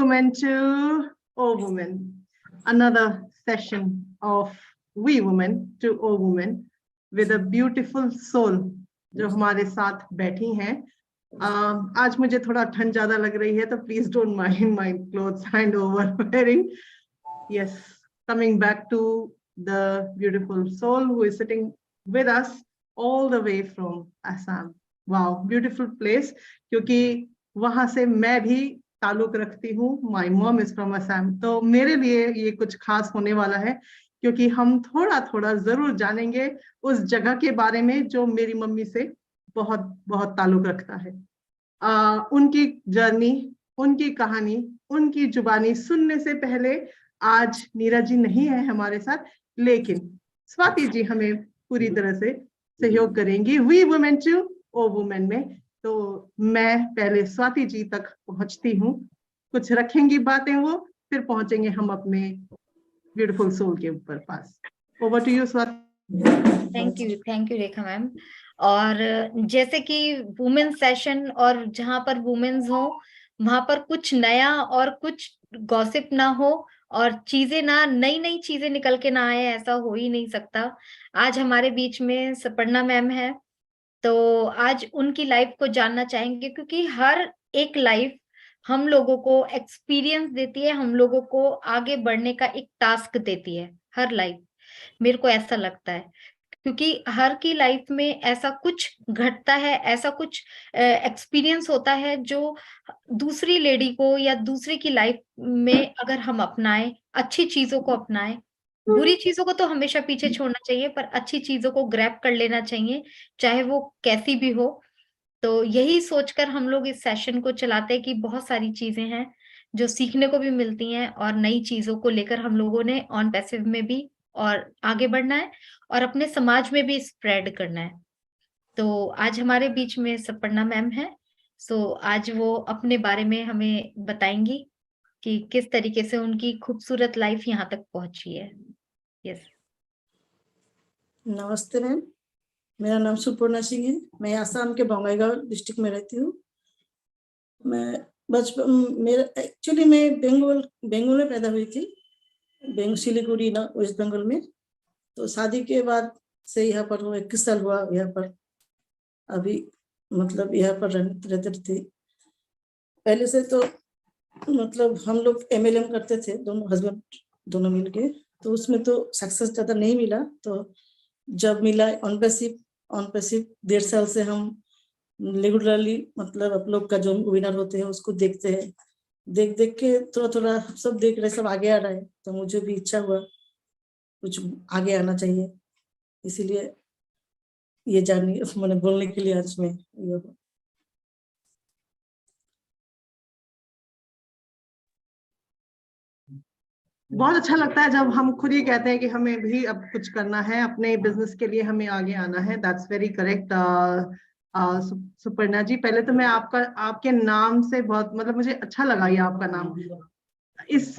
women to O women. Another session of we women to O women with a beautiful soul जो हमारे साथ बैठी हैं. आज मुझे थोड़ा ठंड ज्यादा लग रही है, तो please don't mind my clothes and over wearing. Yes, coming back to the beautiful soul who is sitting with us all the way from Assam. Wow, beautiful place. क्योंकि वहां से मैं भी ताल्लुक रखती हूँ. My mom is from Assam. तो मेरे लिए ये कुछ खास होने वाला है, क्योंकि हम थोड़ा थोड़ा जरूर जानेंगे उस जगह के बारे में जो मेरी मम्मी से बहुत बहुत ताल्लुक रखता है. उनकी जर्नी, उनकी कहानी, उनकी जुबानी सुनने से पहले आज नीरज जी नहीं है हमारे साथ, लेकिन स्वाति जी हमें पूरी तरह से सहयोग करेंगी we women to O women में. तो मैं पहले स्वाति जी तक पहुंचती हूँ, कुछ रखेंगी बातें वो, फिर पहुंचेंगे हम अपने ब्यूटीफुल सोल के ऊपर pass. Over to you Swati. Thank you Rekha ma'am. और जैसे कि वुमेन सेशन और जहाँ पर वुमेन्स हो वहां पर कुछ नया और कुछ गॉसिप ना हो और चीजें ना नई चीजें निकल के ना आए, ऐसा हो ही नहीं सकता. आज हमारे बीच में सपर्णा मैम है, तो आज उनकी लाइफ को जानना चाहेंगे, क्योंकि हर एक लाइफ हम लोगों को एक्सपीरियंस देती है, हम लोगों को आगे बढ़ने का एक टास्क देती है हर लाइफ. मेरे को ऐसा लगता है, क्योंकि हर की लाइफ में ऐसा कुछ घटता है, ऐसा कुछ एक्सपीरियंस होता है जो दूसरी लेडी को या दूसरे की लाइफ में अगर हम अपनाएं, अच्छी चीजों को अपनाएं, बुरी चीजों को तो हमेशा पीछे छोड़ना चाहिए, पर अच्छी चीजों को ग्रैब कर लेना चाहिए, चाहे वो कैसी भी हो. तो यही सोचकर हम लोग इस सेशन को चलाते हैं कि बहुत सारी चीजें हैं जो सीखने को भी मिलती हैं, और नई चीजों को लेकर हम लोगों ने ऑन पैसिव में भी और आगे बढ़ना है और अपने समाज में भी स्प्रेड करना है. तो आज हमारे बीच में सपर्णा मैम है. सो आज वो अपने बारे में हमें बताएंगी कि किस तरीके से उनकी खूबसूरत लाइफ यहाँ तक पहुंची है. यस. नमस्ते मैम, मेरा नाम सुपर्णा सिंह है. मैं आसाम के बंगाईगांव डिस्ट्रिक्ट में रहती हूँ. मैं बचपन मेरा एक्चुअली मैं बंगाल में पैदा हुई थी, सिलीगुड़ी ना, वेस्ट बंगाल में. तो शादी के बाद से यहाँ पर 21 साल हुआ यहाँ पर. अभी मतलब यहाँ पर रहते थे. पहले से तो मतलब हम लोग MLM करते थे, दोनों हस्बैंड दोनों मिलके. तो उसमें तो सक्सेस ज्यादा नहीं मिला. तो जब मिला ऑन पैसिव 1.5 साल से हम रेगुलरली मतलब आप लोग का जो विनर होते हैं उसको देखते हैं. देख के थोड़ा सब देख रहे, सब आगे आ रहा है. तो मुझे भी इच्छा हुआ कुछ आगे आना चाहिए, इसीलिए ये जानिए मैंने बोलने के लिए आज में बहुत अच्छा लगता है जब हम खुद ही कहते हैं कि हमें भी अब कुछ करना है, अपने बिजनेस के लिए हमें आगे आना है. That's very correct. Suparna ji, पहले तो मैं आपके नाम से बहुत मतलब मुझे अच्छा लगा ये आपका नाम. इस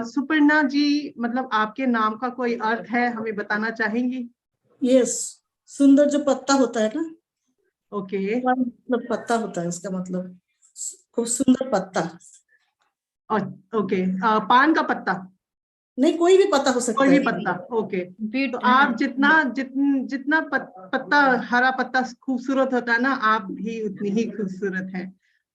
सुपर्णा जी मतलब आपके नाम का कोई अर्थ है, हमें बताना चाहेंगी? यस, सुंदर जो पत्ता होता है ना, ओके. मतलब पत्ता होता है, उसका मतलब खूब सुंदर पत्ता. ओके. पान का पत्ता नहीं, कोई भी पत्ता हो सकता है. कोई भी पत्ता. ओके. तो आप जितना पत्ता, हरा पत्ता खूबसूरत होता है ना, आप भी उतनी ही खूबसूरत हैं.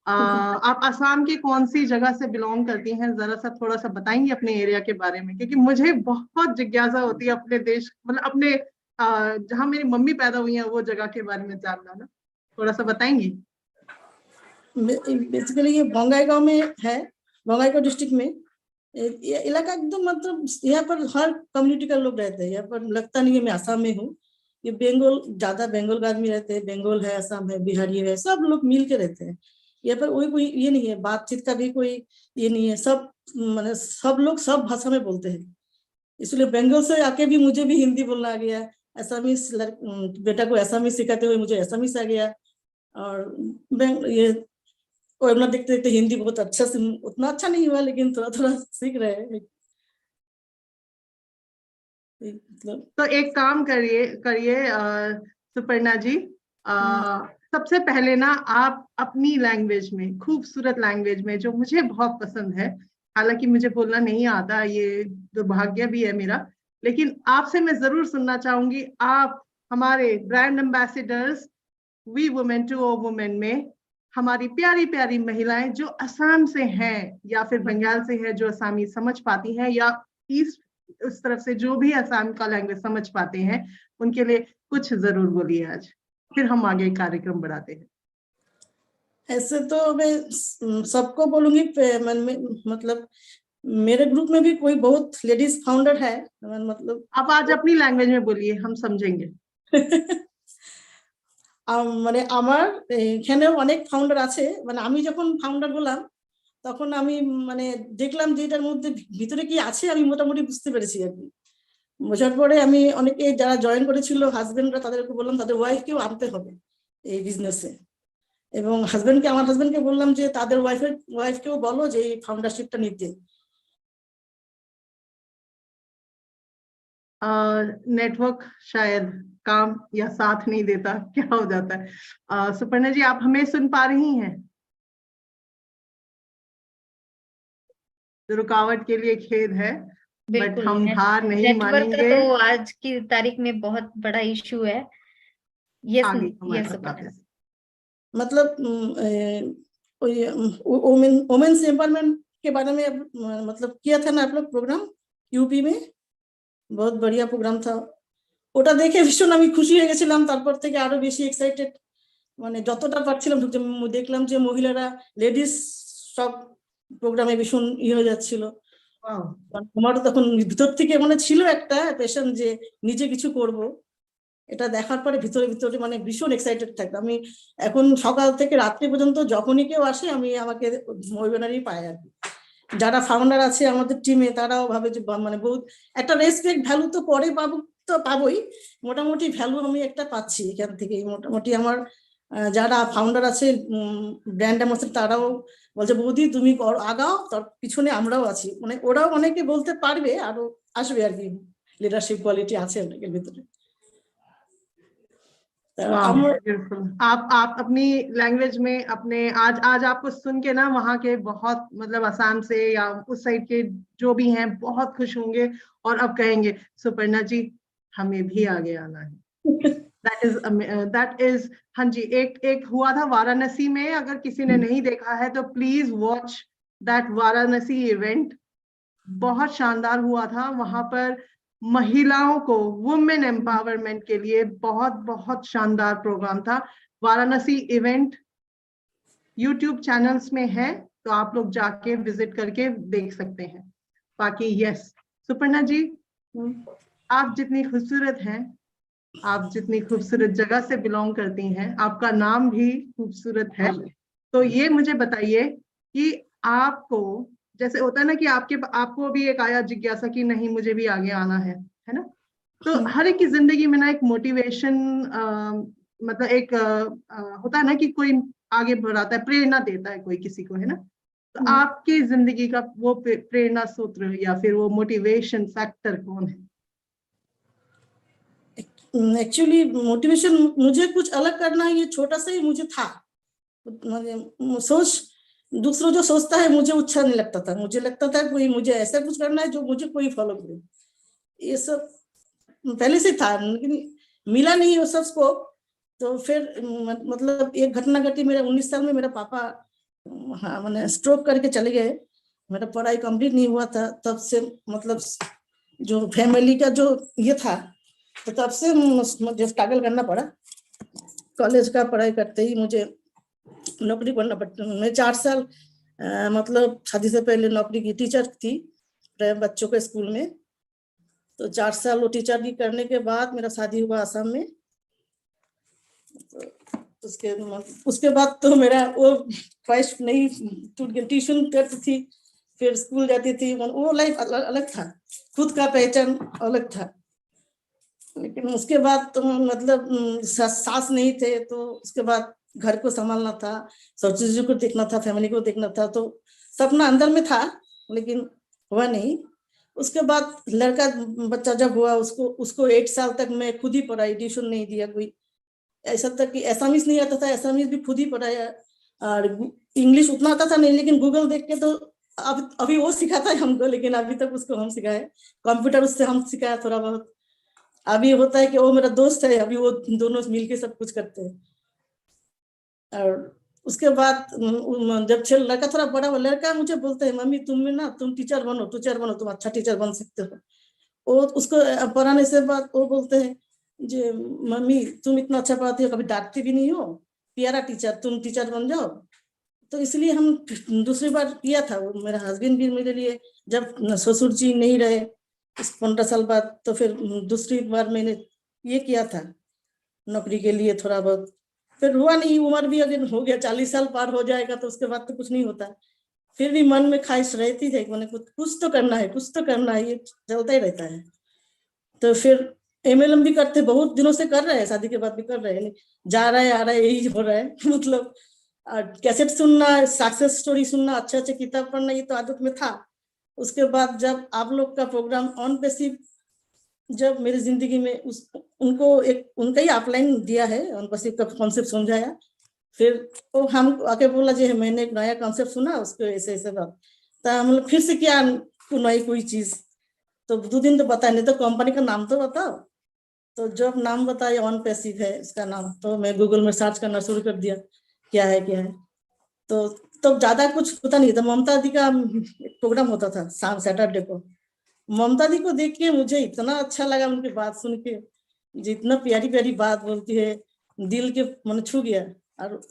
आप असम की कौन सी जगह से बिलोंग करती हैं, जरा सा थोड़ा सा बताएंगी अपने एरिया के बारे में, क्योंकि मुझे बहुत जिज्ञासा होती है अपने देश मतलब अपने जहाँ मेरी मम्मी पैदा हुई है वो जगह के बारे में जानना ना. थोड़ा सा बताएंगी? बेसिकली ये बंगाईगांव में है, बंगाईगांव डिस्ट्रिक्ट में. ये इलाका एकदम मतलब यहाँ पर हर कम्युनिटी का लोग रहते हैं. यहाँ पर लगता नहीं है मैं आसाम में हूँ. ये ज्यादा बंगाल का आदमी रहते हैं. बंगाल है, असम है, बिहारी है, सब लोग मिल के रहते हैं. यहाँ पर कोई ये नहीं है, बातचीत का भी कोई ये नहीं है. सब मतलब सब लोग सब भाषा में बोलते हैं. इसलिए बंगाल से आके भी मुझे भी हिंदी बोलना आ गया. असमीज बेटा को असमीज सिखाते हुए मुझे असमीज आ गया. और ये देखते देखते हिंदी बहुत अच्छा से, उतना अच्छा नहीं हुआ लेकिन थोड़ा सीख रहे हैं मतलब. तो एक काम करिए सुपर्णा जी, सबसे पहले ना आप अपनी लैंग्वेज में, खूबसूरत लैंग्वेज में जो मुझे बहुत पसंद है, हालांकि मुझे बोलना नहीं आता, ये दुर्भाग्य भी है मेरा, लेकिन आपसे मैं जरूर सुनना चाहूंगी, आप हमारे brand ambassadors we women to O women में हमारी प्यारी प्यारी महिलाएं जो असम से हैं या फिर बंगाल से है, जो असमी समझ पाती हैं, या ईस्ट उस तरफ से जो भी असम का लैंग्वेज समझ पाते हैं, उनके लिए कुछ जरूर बोलिए आज, फिर हम आगे कार्यक्रम बढ़ाते हैं। ऐसे तो मैं सबको बोलूंगी, मतलब मेरे ग्रुप में भी कोई बहुत लेडीज फाउंडर है, मतलब आप आज अपनी लैंग्वेज में बोलिए, हम समझेंगे। মানে আমার এখানে অনেক ফাউন্ডার আছে, মানে আমি যখন ফাউন্ডার হলাম তখন আমি মানে দেখলাম যে এটার মধ্যে ভিতরে কি আছে আমি মোটামুটি বুঝতে পেরেছি আর কি। বোঝার পরে আমি অনেকে যারা জয়েন করেছিল হাজবেন্ডরা, তাদেরকে বললাম তাদের ওয়াইফকেও আনতে হবে এই বিজনেসে, এবং আমার হাজবেন্ডকে বললাম যে তাদের ওয়াইফকেও বলো যে এই ফাউন্ডারশিপটা নিতে। नेटवर्क शायद काम या साथ नहीं देता, क्या हो जाता है। सुपर्णा जी, आप हमें सुन पा रही हैं? रुकावट के लिए खेद है, बट बिल्कुल, हम हार नहीं नेटवर्क का मानेंगे। तो आज की तारीख में बहुत बड़ा इशू है। यस आगे हमारे यस पास सुपर्णा। वापस। मतलब वुमेन्स एम्पावरमेंट के बारे में मतलब किया था ना आप लोग प्रोग्राम यूपी में, बहुत बढ़िया प्रोग्राम था। ওটা দেখে ভীষণ আমি খুশি হয়ে গেছিলাম, তারপর থেকে আরো বেশি এক্সাইটেড, মানে যতটা পারছিলাম দেখলাম যে মহিলারা লেডিস সব প্রোগ্রামে ভীষণ হয়ে যাচ্ছিল। আমারও তখন ভিতর থেকে মানে ছিল একটা প্যাশন যে নিজে কিছু করব, এটা দেখার পরে ভিতরে ভিতরে মানে ভীষণ এক্সাইটেড থাকতাম আমি। এখন সকাল থেকে রাত্রি পর্যন্ত যখনই কেউ আসে আমি আমাকে ওয়েবিনারই পাই আর কি। যারা ফাউন্ডার আছে আমাদের টিমে তারাও ভাবে যে মানে বহুত একটা রেসপেক্ট ভ্যালু তো পরে পাবো, তো পাবোই, মোটামুটি ভ্যালু আমি একটা পাচ্ছি এখান থেকে। মোটামুটি আমার যারা ফাউন্ডার আছে ব্র্যান্ড অ্যাম্বাসেডর, তারাও বলছে বৌদি তুমি আগাও, তার পিছনে আমরাও আছি, মানে ওরাও অনেকে বলতে পারবে আরো আসবে আর কি, লিডারশিপ কোয়ালিটি আছে অনেকের ভিতরে। आप अपनी लैंग्वेज में अपने आज आपको सुन के ना वहाँ के बहुत मतलब असम से या उस साइड के जो भी हैं बहुत खुश होंगे और अब कहेंगे सुपर्णा जी हमें भी आगे आना है। दैट इज हाँ जी, एक हुआ था वाराणसी में, अगर किसी ने नहीं देखा है तो please watch that Varanasi event, बहुत शानदार हुआ था। वहां पर महिलाओं को वुमेन एम्पावरमेंट के लिए बहुत बहुत शानदार प्रोग्राम था। वाराणसी इवेंट यूट्यूब चैनल्स में है, तो आप लोग जाके विजिट करके देख सकते हैं। बाकी यस सुपर्णा जी, आप जितनी खूबसूरत हैं, आप जितनी खूबसूरत जगह से बिलोंग करती हैं, आपका नाम भी खूबसूरत है, तो ये मुझे बताइए कि आपको जैसे होता है ना कि आपको भी एक आया जिज्ञासा कि नहीं मुझे भी आगे आना है ना? तो हर एक की जिंदगी में ना एक मोटिवेशन मतलब एक होता है ना कि कोई आगे बढ़ाता है, प्रेरणा देता है कोई किसी को, है ना? तो आपकी जिंदगी का वो प्रेरणा सूत्र या फिर वो मोटिवेशन फैक्टर कौन है? एक्चुअली मोटिवेशन मुझे कुछ अलग करना है, ये छोटा सा ही मुझे था, सोच दूसरों जो सोचता है मुझे अच्छा नहीं लगता था, मुझे लगता था कोई मुझे ऐसा कुछ करना है जो मुझे कोई फॉलो करे, ये सब पहले से था, लेकिन मिला नहीं वो सब स्कोप। तो फिर मतलब एक घटना घटी, मेरा 19 साल में मेरा पापा हाँ मैंने स्ट्रोक करके चले गए, मेरा पढ़ाई कंप्लीट नहीं हुआ था, तब से मतलब जो फैमिली का जो ये था, तो तब से मुझे स्ट्रगल करना पड़ा। कॉलेज का पढ़ाई करते ही मुझे नौकरी करना पड़ता, मैं 4 साल मतलब शादी से पहले नौकरी की, टीचर थी बच्चों के स्कूल में, तो 4 साल वो टीचर की करने के बाद मेरा शादी हुआ असम में। तो उसके बाद तो मेरा वो ख्वाहिश नहीं टूट गया, ट्यूशन करती थी फिर स्कूल जाती थी, वो लाइफ अलग था, खुद का पहचान अलग था। लेकिन उसके बाद तो मतलब सास नहीं थे, तो उसके बाद घर को संभालना था, सब चीजों को देखना था, फैमिली को देखना था, तो सपना अंदर में था लेकिन हुआ नहीं। उसके बाद लड़का बच्चा जब हुआ, उसको 8 साल तक मैं खुद ही पढ़ाई, ट्यूशन नहीं दिया कोई, ऐसा तक कि एसामीज नहीं आता था, एसामीज भी खुद ही पढ़ाया, और इंग्लिश उतना आता था नहीं, लेकिन गूगल देख के तो अब अभी वो सिखाता है हमको, लेकिन अभी तक उसको हम सिखाए। कंप्यूटर उससे हम सिखाया थोड़ा बहुत। अभी होता है कि वो मेरा दोस्त है, अभी वो दोनों मिलके सब कुछ करते हैं। और उसके बाद जब लड़का थोड़ा बड़ा हुआ, लड़का मुझे बोलते हैं मम्मी तुम टीचर बनो, तुम अच्छा टीचर बन सकते हो। वो उसको पढ़ाने से बाद वो बोलते हैं जे मम्मी तुम इतना अच्छा पढ़ाती हो, कभी डांटती भी नहीं हो, प्यारा टीचर, तुम टीचर बन जाओ। तो इसलिए हम दूसरी बार किया था। वो मेरा हस्बैंड भी मेरे लिए, जब ससुर जी नहीं रहे इस 15 साल बाद, तो फिर दूसरी बार मैंने ये किया था नौकरी के लिए थोड़ा बहुत। फिर हुआ नहीं, उम्र भी अगर हो गया 40 साल पार हो जाएगा तो उसके बाद तो कुछ नहीं होता। फिर भी मन में ख्वाहिश रहती है, मैंने कुछ तो करना है, कुछ तो करना है, ये चलता ही रहता है। तो फिर एमएलएम भी करते, बहुत दिनों से कर रहे हैं, शादी के बाद भी कर रहे हैं, जा रहा है आ रहा है यही हो रहा है। मतलब कैसेट सुनना, सक्सेस स्टोरी सुनना, अच्छे अच्छे किताब पढ़ना, ये तो आदत में था। उसके बाद जब आप लोग का प्रोग्राम ऑन पैसिव जब मेरी जिंदगी में उनको एक उनका ही अपलाइन दिया है, ऑन पैसिव का कॉन्सेप्ट समझाया, फिर वो हम आके बोला जी मैंने एक नया कॉन्सेप्ट सुना, उसको ऐसे ऐसे बात, तो हम लोग फिर से क्या नई कोई चीज, तो 2 दिन तो बताया, नहीं तो कंपनी का नाम तो बताओ। तो जब नाम बताया ऑन पैसिव है इसका नाम, तो मैं गूगल में सर्च करना शुरू कर दिया क्या है क्या है। तो तब ज्यादा कुछ पता नहीं था। ममता दी का एक प्रोग्राम होता था शाम सैटरडे को, ममता दी को देख के मुझे इतना अच्छा लगा, उनकी बात सुन के, जितना प्यारी प्यारी बात बोलती है, दिल के मन छू गया। और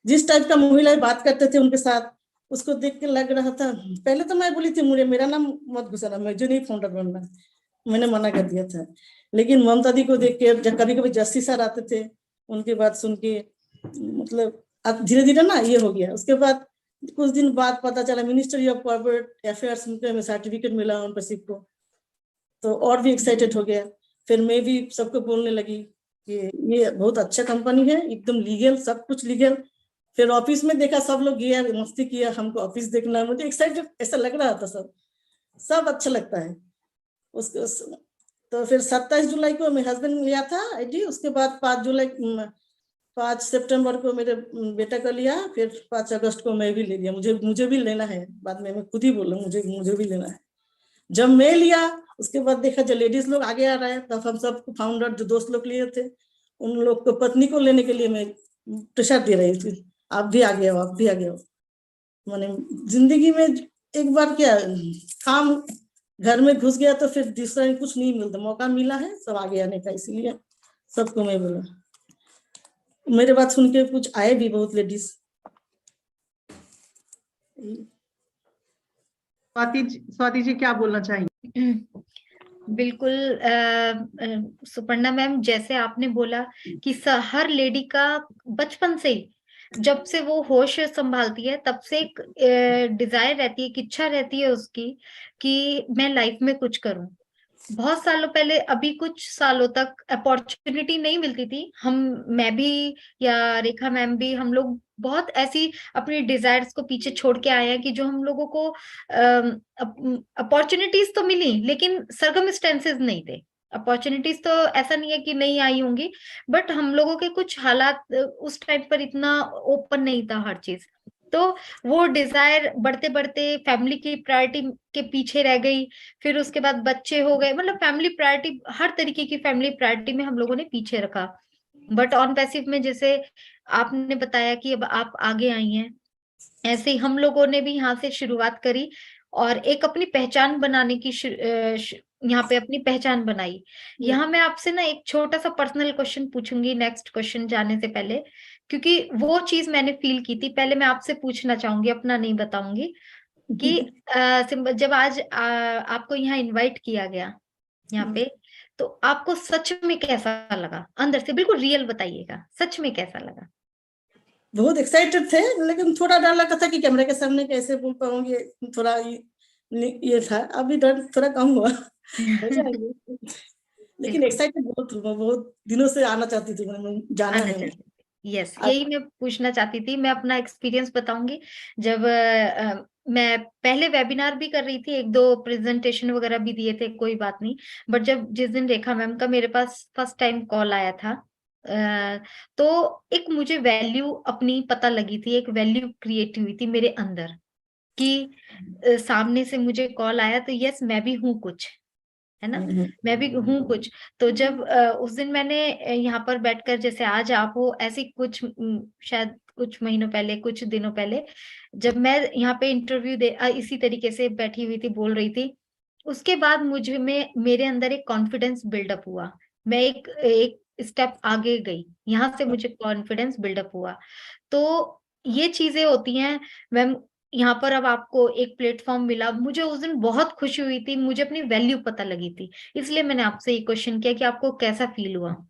जिस टाइप का महिलाएं बात करते थे उनके साथ, उसको देख के लग रहा था, पहले तो मैं बोली थी मुझे मेरा नाम मत घुसाना, मुझे नहीं फाउंडर बनना, मैंने मना कर दिया था। लेकिन ममता दी को देख के, जब कभी कभी जस्सी सर आते थे उनकी बात सुन के, मतलब अब धीरे धीरे ना ये हो गया। उसके बाद कुछ दिन बाद पता चला मिनिस्ट्री ऑफ कॉर्पोरेट अफेयर्स में सर्टिफिकेट मिला उन पर को, तो और भी एक्साइटेड हो गया। फिर मैं भी सबको बोलने लगी कि ये बहुत अच्छा कंपनी है, एकदम लीगल, सब कुछ लीगल। फिर ऑफिस में देखा सब लोग गया, मस्ती किया, हमको ऑफिस देखना है, मुझे एक्साइटेड ऐसा लग रहा था। सब अच्छा लगता है उसको। तो फिर 27 जुलाई को मेरे हस्बैंड लिया था आईडी, उसके बाद 5 सितंबर को मेरे बेटा को लिया, फिर 5 अगस्त को मैं भी ले लिया। मुझे भी लेना है, बाद में मैं खुद ही बोला मुझे भी लेना है। जब मैं लिया उसके बाद देखा जो लेडीज लोग आगे आ रहे हैं, तब हम सब फाउंडर जो दोस्त लोग लिए थे उन लोग को पत्नी को लेने के लिए मैं प्रेशर दे रही थी, आप भी आगे आओ, आप भी आगे आओ। माने जिंदगी में एक बार क्या काम घर में घुस गया तो फिर दूसरा कुछ नहीं मिलता, मौका मिला है सब आगे आने का, इसीलिए सबको मैं बोला। मेरे बात सुन के कुछ आए भी बहुत लेडीज। स्वाति जी क्या बोलना चाहिए? बिल्कुल सुपर्णा मैम, जैसे आपने बोला कि हर लेडी का बचपन से ही, जब से वो होश संभालती है तब से एक डिजायर रहती है, एक इच्छा रहती है उसकी कि मैं लाइफ में कुछ करूं। बहुत सालों पहले, अभी कुछ सालों तक अपॉर्चुनिटी नहीं मिलती थी। मैं भी या रेखा मैम भी, हम लोग बहुत ऐसी अपनी डिजायर्स को पीछे छोड़ के आए हैं कि जो हम लोगों को अपॉर्चुनिटीज तो मिली लेकिन सर्कमस्टेंसेस नहीं थे। अपॉर्चुनिटीज तो ऐसा नहीं है कि नहीं आई होंगी, बट हम लोगों के कुछ हालात उस टाइम पर इतना ओपन नहीं था हर चीज। तो वो डिजायर बढ़ते बढ़ते फैमिली की प्रायोरिटी के पीछे रह गई। फिर उसके बाद बच्चे हो गए, मतलब फैमिली प्रायोरिटी, हर तरीके की फैमिली प्रायोरिटी में हम लोगों ने पीछे रखा। बट ऑन पैसिव में जैसे आपने बताया कि अब आप आगे आई हैं, ऐसे ही हम लोगों ने भी यहाँ से शुरुआत करी और एक अपनी पहचान बनाने की यहाँ पे अपनी पहचान बनाई। यहाँ मैं आपसे ना एक छोटा सा पर्सनल क्वेश्चन पूछूंगी नेक्स्ट क्वेश्चन जाने से पहले, क्योंकि वो चीज मैंने फील की थी। पहले मैं आपसे पूछना चाहूंगी, अपना नहीं बताऊंगी, कि जब आज आपको यहाँ इनवाइट किया गया यहाँ पे, तो आपको सच में कैसा लगा? अंदर से बिल्कुल रियल बताइएगा, सच में कैसा लगा? बहुत एक्साइटेड थे, लेकिन थोड़ा डर लगा था कि कैमरे के सामने कैसे बोल पाऊंगी, थोड़ा ये था। अभी डर थोड़ा कम हुआ, हो जाएगी। लेकिन एक्साइटेड बहुत हूँ, मैं बहुत दिनों से आना चाहती थी, मैंने जाना आना है। चाहती थी, यस, यही मैं पूछना चाहती थी। मैं अपना एक्सपीरियंस बताऊंगी। जब मैं पहले वेबिनार भी कर रही थी, 1-2 प्रेजेंटेशन वगैरह भी दिए थे, कोई बात नहीं। बट जब जिस दिन रेखा मैम का मेरे पास फर्स्ट टाइम कॉल आया था, तो एक मुझे वैल्यू अपनी पता लगी थी, एक वैल्यू क्रिएट हुई थी मेरे अंदर कि सामने से मुझे कॉल आया तो यस मैं भी हूँ कुछ, है ना, मैं भी हूँ कुछ। तो जब उस दिन मैंने यहाँ पर बैठकर, जैसे आज आप हो, ऐसे कुछ शायद कुछ महीनों पहले, कुछ दिनों पहले, जब मैं यहाँ पे इंटरव्यू दे इसी तरीके से बैठी हुई थी, बोल रही थी, उसके बाद मुझे में मेरे अंदर एक कॉन्फिडेंस बिल्डअप हुआ। मैं एक एक स्टेप आगे गई, यहाँ से मुझे कॉन्फिडेंस बिल्डअप हुआ। तो ये चीजें होती हैं मैम। यहाँ पर अब आपको एक प्लेटफॉर्म मिला, मुझे उस दिन बहुत खुशी हुई थी, मुझे अपनी वैल्यू पता लगी थी, इसलिए मैंने आपसे ये क्वेश्चन किया कि आपको कैसा फील हुआ।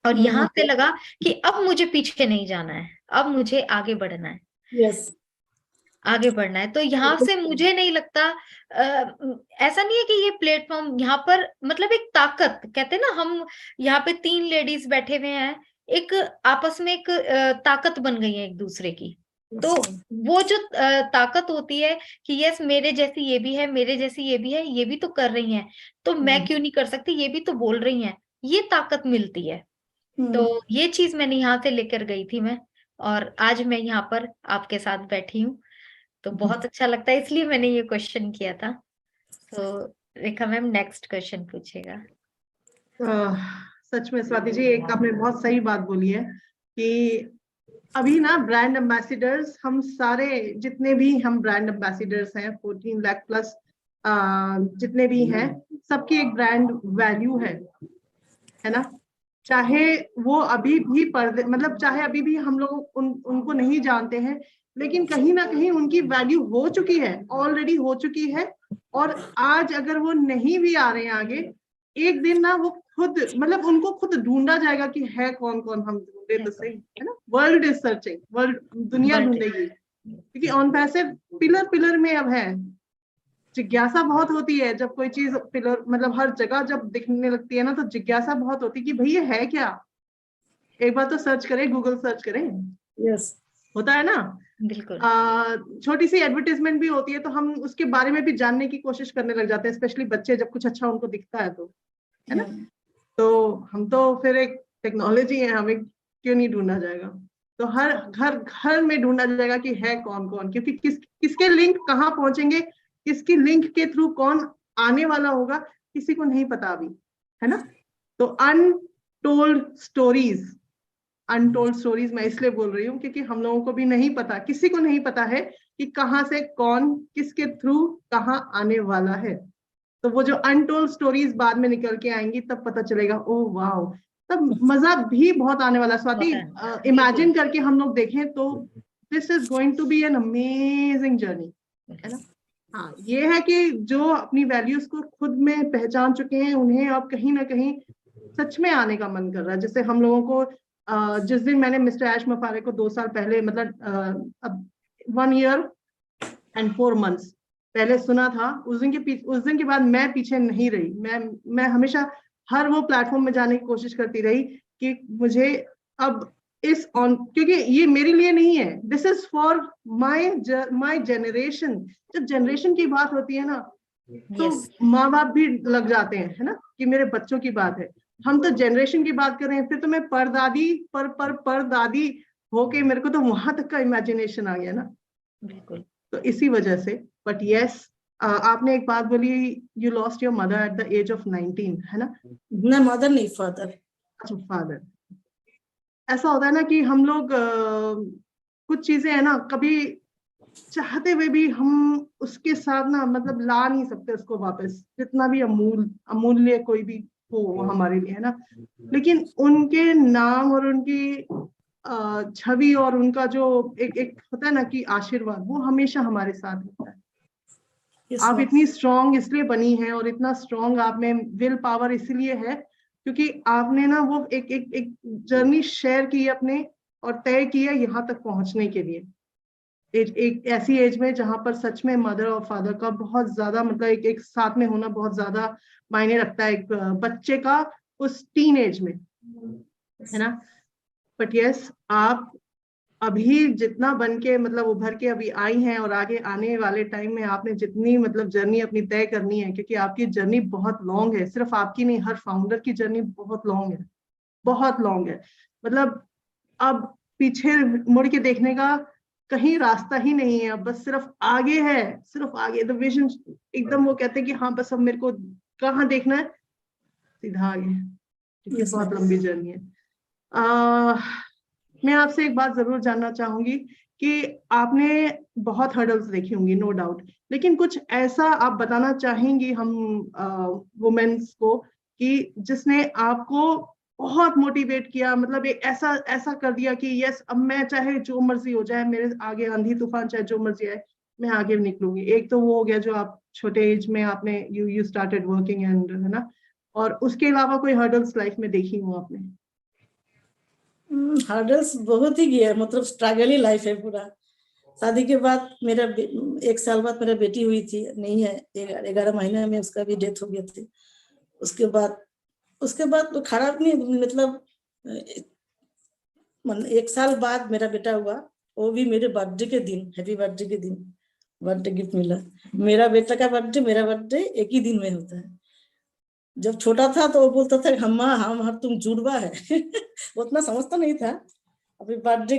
और यहाँ से लगा कि अब मुझे पीछे नहीं जाना है, अब मुझे आगे बढ़ना है, यस, आगे बढ़ना है। तो यहाँ से मुझे नहीं लगता ऐसा नहीं है कि ये प्लेटफॉर्म यहाँ पर मतलब एक ताकत, कहते हैं ना, हम यहाँ पे 3 लेडीज बैठे हुए हैं, एक आपस में एक ताकत बन गई है एक दूसरे की। तो वो जो ताकत होती है कि यस मेरे जैसी ये भी है, मेरे जैसी ये भी है, ये भी तो कर रही हैं, तो मैं क्यों नहीं कर सकती, ये भी तो बोल रही हैं, ये ताकत मिलती है। तो ये चीज मैंने यहाँ से लेकर गई थी मैं, और आज मैं यहाँ पर आपके साथ बैठी हूँ, तो बहुत अच्छा लगता है, इसलिए मैंने ये क्वेश्चन किया था। तो रेखा मैम नेक्स्ट क्वेश्चन पूछेगा। सच में स्वाति जी, एक आपने बहुत सही बात बोली है कि अभी ना ब्रांड एम्बेसिडर्स, हम सारे जितने भी हम ब्रांड एम्बेसिडर्स हैं 14 लाख प्लस जितने भी हैं, सबकी एक ब्रांड वैल्यू है ना। चाहे वो अभी भी पर्दे, मतलब चाहे अभी भी हम लोग उनको नहीं जानते हैं, लेकिन कहीं ना कहीं उनकी वैल्यू हो चुकी है, ऑलरेडी हो चुकी है। और आज अगर वो नहीं भी आ रहे हैं आगे, एक दिन ना वो खुद, मतलब उनको खुद ढूंढा जाएगा कि है कौन कौन, हम ढूंढे तो सही, है ना। वर्ल्ड इज सर्चिंग, वर्ल्ड, दुनिया ढूंढेगी, क्योंकि ऑन पैसिव पिलर पिलर में अब है। जिज्ञासा बहुत होती है जब कोई चीज पिलर, मतलब हर जगह जब दिखने लगती है ना, तो जिज्ञासा बहुत होती है कि भाई ये है क्या, एक बार तो सर्च करें, गूगल सर्च करें। यस, होता है ना। बिल्कुल। छोटी सी एडवर्टाइजमेंट भी होती है तो हम उसके बारे में भी जानने की कोशिश करने लग जाते हैं, स्पेशली बच्चे, जब कुछ अच्छा उनको दिखता है तो, है ना। तो हम तो फिर एक टेक्नोलॉजी है, हमें क्यों नहीं ढूंढा जाएगा। तो हर घर घर में ढूंढा जाएगा कि है कौन कौन, क्योंकि किसके लिंक कहाँ पहुंचेंगे, किसकी लिंक के थ्रू कौन आने वाला होगा, किसी को नहीं पता अभी, है ना। तो अनटोल्ड स्टोरीज मैं इसलिए बोल रही हूँ क्योंकि हम लोगों को भी नहीं पता, किसी को नहीं पता है कि कहाँ से कौन किसके थ्रू कहाँ आने वाला है। तो वो जो अनटोल्ड स्टोरीज बाद में निकल के आएंगी, तब पता चलेगा, ओह वाह, तब मजा भी बहुत आने वाला। स्वाति, इमेजिन करके हम लोग देखें तो this is going to be an amazing journey, है ना। हाँ, ये है कि जो अपनी वैल्यूज को खुद में पहचान चुके हैं, उन्हें अब कहीं ना कहीं सच में आने का मन कर रहा है। जैसे हम लोगों को जिस दिन मैंने मिस्टर ऐश मफारे को 2 साल पहले, मतलब अब 1 year and 4 months पहले सुना था, उस दिन के बाद मैं पीछे नहीं रही। मैं हमेशा हर वो प्लेटफॉर्म में जाने की कोशिश करती रही कि मुझे अब क्योंकि ये मेरे लिए नहीं है, this is for my generation. जब जनरेशन की बात होती है ना, तो माँ बाप भी लग जाते हैं, है ना, कि मेरे बच्चों की बात है। हम तो जनरेशन की बात कर रहे हैं, फिर तो मैं परदादी परदादी होके मेरे को तो वहां तक का इमेजिनेशन आ गया ना। बिल्कुल। तो इसी वजह से, बट यस, आपने एक बात बोली, you lost your mother at the age of 19, है ना। ना, मदर नहीं, फादर। अच्छा, फादर। ऐसा होता है ना कि हम लोग कुछ चीजें है ना, कभी चाहते हुए भी हम उसके साथ ना, मतलब ला नहीं सकते उसको वापस, जितना भी अमूल्य कोई भी हो हमारे लिए, है ना। लेकिन उनके नाम और उनकी छवि और उनका जो एक होता है ना कि आशीर्वाद, वो हमेशा हमारे साथ होता है। आप इतनी स्ट्रांग इसलिए बनी हैं, और इतना स्ट्रांग आप में विल पावर इसलिए है क्योंकि आपने ना वो एक जर्नी शेयर की है अपने, और तय की है यहाँ तक पहुंचने के लिए। एक ऐसी एज में जहां पर सच में मदर और फादर का बहुत ज्यादा, मतलब एक साथ में होना बहुत ज्यादा मायने रखता है एक बच्चे का उस टीन एज में, है ना। बट यस, आप अभी जितना बन के, मतलब उभर के अभी आई हैं, और आगे आने वाले टाइम में आपने जितनी, मतलब जर्नी अपनी तय करनी है, क्योंकि आपकी जर्नी बहुत लॉन्ग है, सिर्फ आपकी नहीं, हर फाउंडर की जर्नी बहुत लॉन्ग है, बहुत लॉन्ग है। मतलब अब पीछे मुड़ के देखने का कहीं रास्ता ही नहीं है, अब बस सिर्फ आगे है, सिर्फ आगे द विजन, एकदम वो कहते हैं कि हाँ बस अब मेरे को कहाँ देखना है, सीधा आगे, क्योंकि Yes, बहुत ma'am. लंबी जर्नी है। मैं आपसे एक बात जरूर जानना चाहूंगी कि आपने बहुत हर्डल्स देखी होंगी, नो डाउट, लेकिन कुछ ऐसा आप बताना चाहेंगी हम वुमेन्स को कि जिसने आपको बहुत मोटिवेट किया, मतलब एक ऐसा ऐसा कर दिया कि यस अब मैं चाहे जो मर्जी हो जाए, मेरे आगे आंधी तूफान चाहे जो मर्जी आए, मैं आगे निकलूंगी। एक तो वो हो गया जो आप छोटे एज में आपने यू स्टार्टेड वर्किंग एंड, है ना, और उसके अलावा कोई हर्डल्स लाइफ में देखी हो आपने? हर्डल्स बहुत ही किया है, मतलब स्ट्रगल ही लाइफ है पूरा। शादी के बाद मेरा 1 साल बाद मेरा बेटी हुई थी, नहीं है 11 महीने में उसका भी डेथ हो गया थी। उसके बाद तो खराब नहीं, मतलब 1 साल बाद मेरा बेटा हुआ, वो भी मेरे बर्थडे के दिन, हैप्पी बर्थडे के दिन बर्थडे गिफ्ट मिला। मेरा बेटा का बर्थडे मेरा बर्थडे एक ही दिन में होता है। जब छोटा था तो वो बोलता था हम तुम जुड़वा है उतना समझता नहीं था। अभी बर्थडे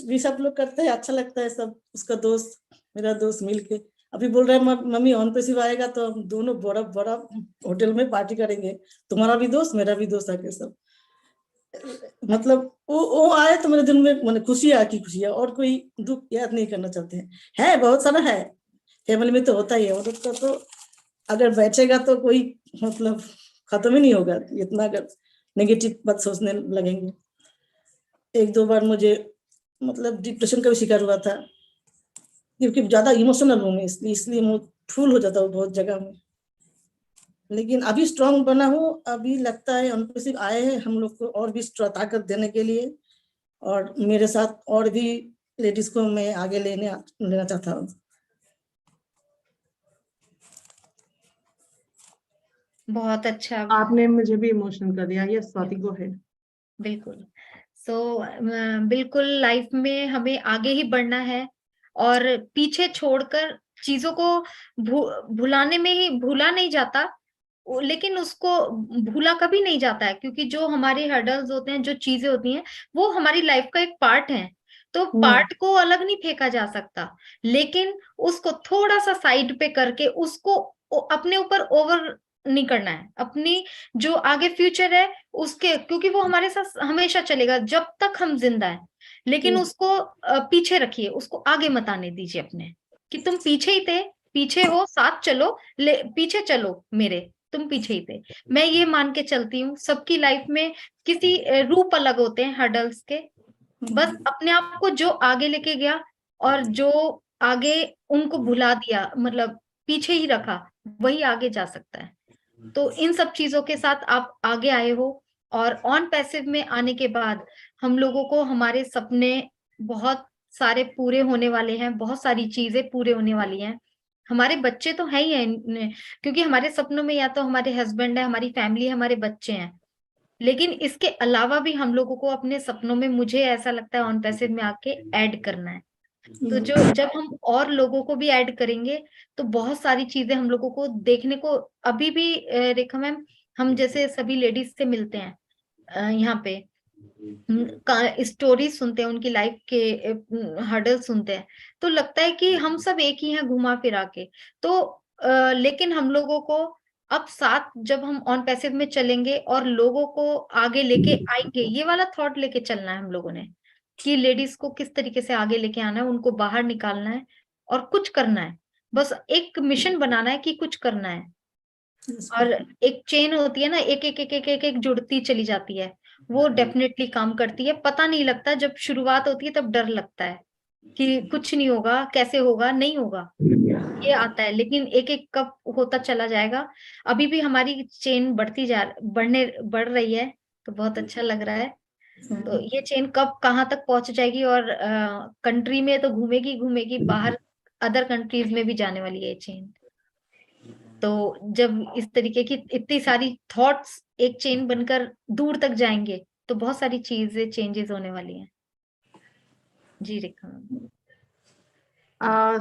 भी सब लोग करते हैं, अच्छा लगता है सब, उसका दोस्त मेरा दोस्त मिलके। अभी बोल रहा है मम्मी ऑन पे सिर्फ आएगा तो हम दोनों बड़ा बड़ा होटल में पार्टी करेंगे, तुम्हारा भी दोस्त मेरा भी दोस्त आके सब। मतलब वो आए तो मेरे दिल में मैंने खुशियाँ और कोई दुख याद नहीं करना चाहते हैं। है बहुत सारा है, फैमिली में तो होता ही है, औरत का तो अगर बैठेगा तो कोई मतलब खत्म ही नहीं होगा, इतना अगर नेगेटिव बात सोचने लगेंगे। 1-2 बार मुझे मतलब डिप्रेशन का भी शिकार हुआ था, क्योंकि ज्यादा इमोशनल हूँ मैं, इसलिए मैं फूल हो जाता हूँ बहुत जगह में। लेकिन अभी स्ट्रांग बना हूँ, अभी लगता है हम सिर्फ आए हैं हम लोग को और भी ताकत देने के लिए, और मेरे साथ और भी लेडीज को मैं आगे लेना चाहता हूँ। बहुत अच्छा। आपने मुझे भी इमोशनल कर दिया। ये स्वाति को है। बिल्कुल। सो बिल्कुल लाइफ में हमें आगे ही बढ़ना है और पीछे छोड़कर चीजों को भुलाने में ही भूला नहीं जाता, लेकिन उसको भूला कभी नहीं जाता है, क्योंकि जो हमारे हर्डल्स होते हैं, जो चीजें होती हैं, वो हमारी लाइफ का एक पार्ट है। तो पार्ट को अलग नहीं फेंका जा सकता, लेकिन उसको थोड़ा सा साइड पे करके उसको अपने ऊपर ओवर नहीं करना है। अपनी जो आगे फ्यूचर है उसके, क्योंकि वो हमारे साथ हमेशा चलेगा जब तक हम जिंदा है, लेकिन उसको पीछे रखिए, उसको आगे मत आने दीजिए अपने, कि तुम पीछे ही थे, पीछे हो, साथ चलो, पीछे चलो मेरे, तुम पीछे ही थे। मैं ये मान के चलती हूँ, सबकी लाइफ में किसी रूप अलग होते हैं हर्डल्स के, बस अपने आप को जो आगे लेके गया और जो आगे उनको भुला दिया, मतलब पीछे ही रखा, वही आगे जा सकता है। तो इन सब चीजों के साथ आप आगे आए हो, और ऑन पैसिव में आने के बाद हम लोगों को हमारे सपने बहुत सारे पूरे होने वाले हैं, बहुत सारी चीजें पूरे होने वाली हैं। हमारे बच्चे तो है ही हैं, क्योंकि हमारे सपनों में या तो हमारे हस्बैंड है, हमारी फैमिली है, हमारे बच्चे हैं, लेकिन इसके अलावा भी हम लोगों को अपने सपनों में, मुझे ऐसा लगता है, ऑन पैसिव में आके ऐड करना है। तो जो जब हम और लोगों को भी ऐड करेंगे तो बहुत सारी चीजें हम लोगों को देखने को, अभी भी रेखा मैम, हम जैसे सभी लेडीज से मिलते हैं यहाँ पे, स्टोरी सुनते हैं, उनकी लाइफ के हर्डल सुनते हैं, तो लगता है कि हम सब एक ही हैं घुमा फिरा के। तो लेकिन हम लोगों को अब साथ जब हम ऑन पैसिव में चलेंगे और लोगों को आगे लेके आएंगे, ये वाला थॉट लेके चलना है हम लोगों ने, कि लेडीज को किस तरीके से आगे लेके आना है, उनको बाहर निकालना है और कुछ करना है। बस एक मिशन बनाना है कि कुछ करना है, और एक चेन होती है ना, एक एक एक एक एक, एक जुड़ती चली जाती है, वो डेफिनेटली काम करती है। पता नहीं लगता, जब शुरुआत होती है तब डर लगता है कि कुछ नहीं होगा, कैसे होगा, नहीं होगा, ये आता है, लेकिन एक एक कब होता चला जाएगा। अभी भी हमारी चेन बढ़ रही है, तो बहुत अच्छा लग रहा है। तो ये चेन कब कहाँ तक पहुंच जाएगी, और कंट्री में तो घूमेगी घूमेगी, बाहर अदर कंट्रीज में भी जाने वाली है ये चेन। तो जब इस तरीके की इतनी सारी थॉट्स एक चेन बनकर दूर तक जाएंगे, तो बहुत सारी चीजें चेंजेस होने वाली हैं। जी रेखा मैम।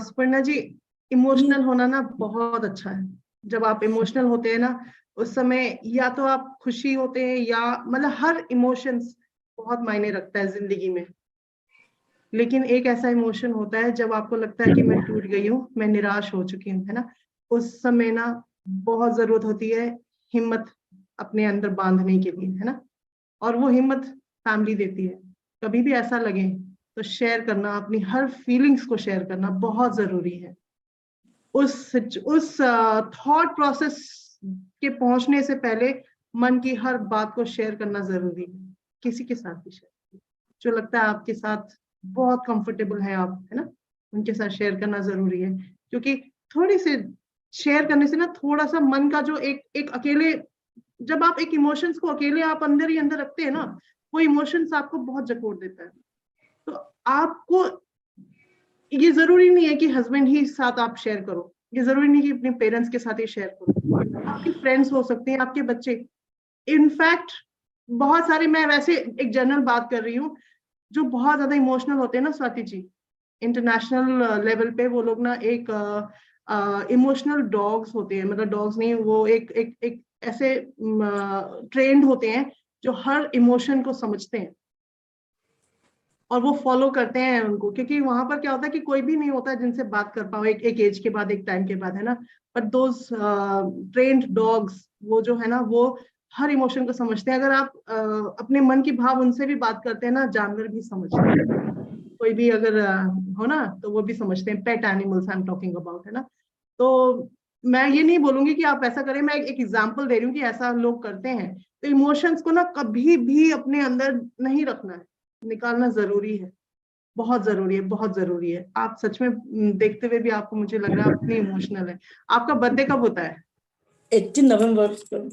सुपर्णा जी, इमोशनल होना ना बहुत अच्छा है। जब आप इमोशनल होते हैं ना, उस समय या तो आप खुशी होते हैं, या मतलब हर इमोशंस बहुत मायने रखता है जिंदगी में। लेकिन एक ऐसा इमोशन होता है जब आपको लगता है कि मैं टूट गई हूँ, मैं निराश हो चुकी हूँ, है ना, उस समय ना बहुत जरूरत होती है हिम्मत अपने अंदर बांधने के लिए, है ना, और वो हिम्मत फैमिली देती है। कभी भी ऐसा लगे तो शेयर करना, अपनी हर फीलिंग्स को शेयर करना बहुत जरूरी है। उस थॉट प्रोसेस के पहुंचने से पहले मन की हर बात को शेयर करना जरूरी है, किसी के साथ भी शेयर, जो लगता है आपके साथ बहुत कंफर्टेबल है आप, है ना, उनके साथ शेयर करना जरूरी है। क्योंकि थोड़ी सी शेयर करने से ना थोड़ा सा मन का जो एक अकेले, जब आप एक इमोशंस को अकेले आप अंदर ही अंदर रखते हैं ना, वो इमोशंस आपको बहुत जकोड़ देता है। तो आपको ये जरूरी नहीं है कि हस्बैंड ही साथ आप शेयर करो, ये जरूरी नहीं कि अपने पेरेंट्स के साथ ही शेयर करो, आपके फ्रेंड्स हो सकते हैं, आपके बच्चे, इनफैक्ट बहुत सारे, मैं वैसे एक जनरल बात कर रही हूँ, जो बहुत ज्यादा इमोशनल होते हैं ना स्वाति जी, इंटरनेशनल लेवल पे वो लोग ना एक इमोशनल डॉग्स होते हैं, मतलब डॉग्स नहीं, वो एक ऐसे ट्रेंड होते हैं जो हर इमोशन को समझते हैं और वो फॉलो करते हैं उनको, क्योंकि वहां पर क्या होता है कि कोई भी नहीं होता जिनसे बात कर पाओ एक एज के बाद, एक टाइम के बाद, है ना, बट दोज ट्रेन्ड डॉग्स, वो जो है ना, वो हर इमोशन को समझते हैं। अगर आप अपने मन की भाव उनसे भी बात करते हैं ना, जानवर भी समझते हैं, कोई भी अगर हो ना, तो वो भी समझते हैं, pet animals I am talking about, है ना। तो मैं ये नहीं बोलूंगी कि आप ऐसा करें, मैं एक एग्जांपल दे रही हूँ कि ऐसा लोग करते हैं। तो इमोशंस को ना कभी भी अपने अंदर नहीं रखना है, निकालना जरूरी है, बहुत जरूरी है, बहुत जरूरी है। आप सच में देखते हुए भी आपको, मुझे लग रहा है आप इतनी इमोशनल है। आपका बर्थडे कब होता है? 18 नवंबर को।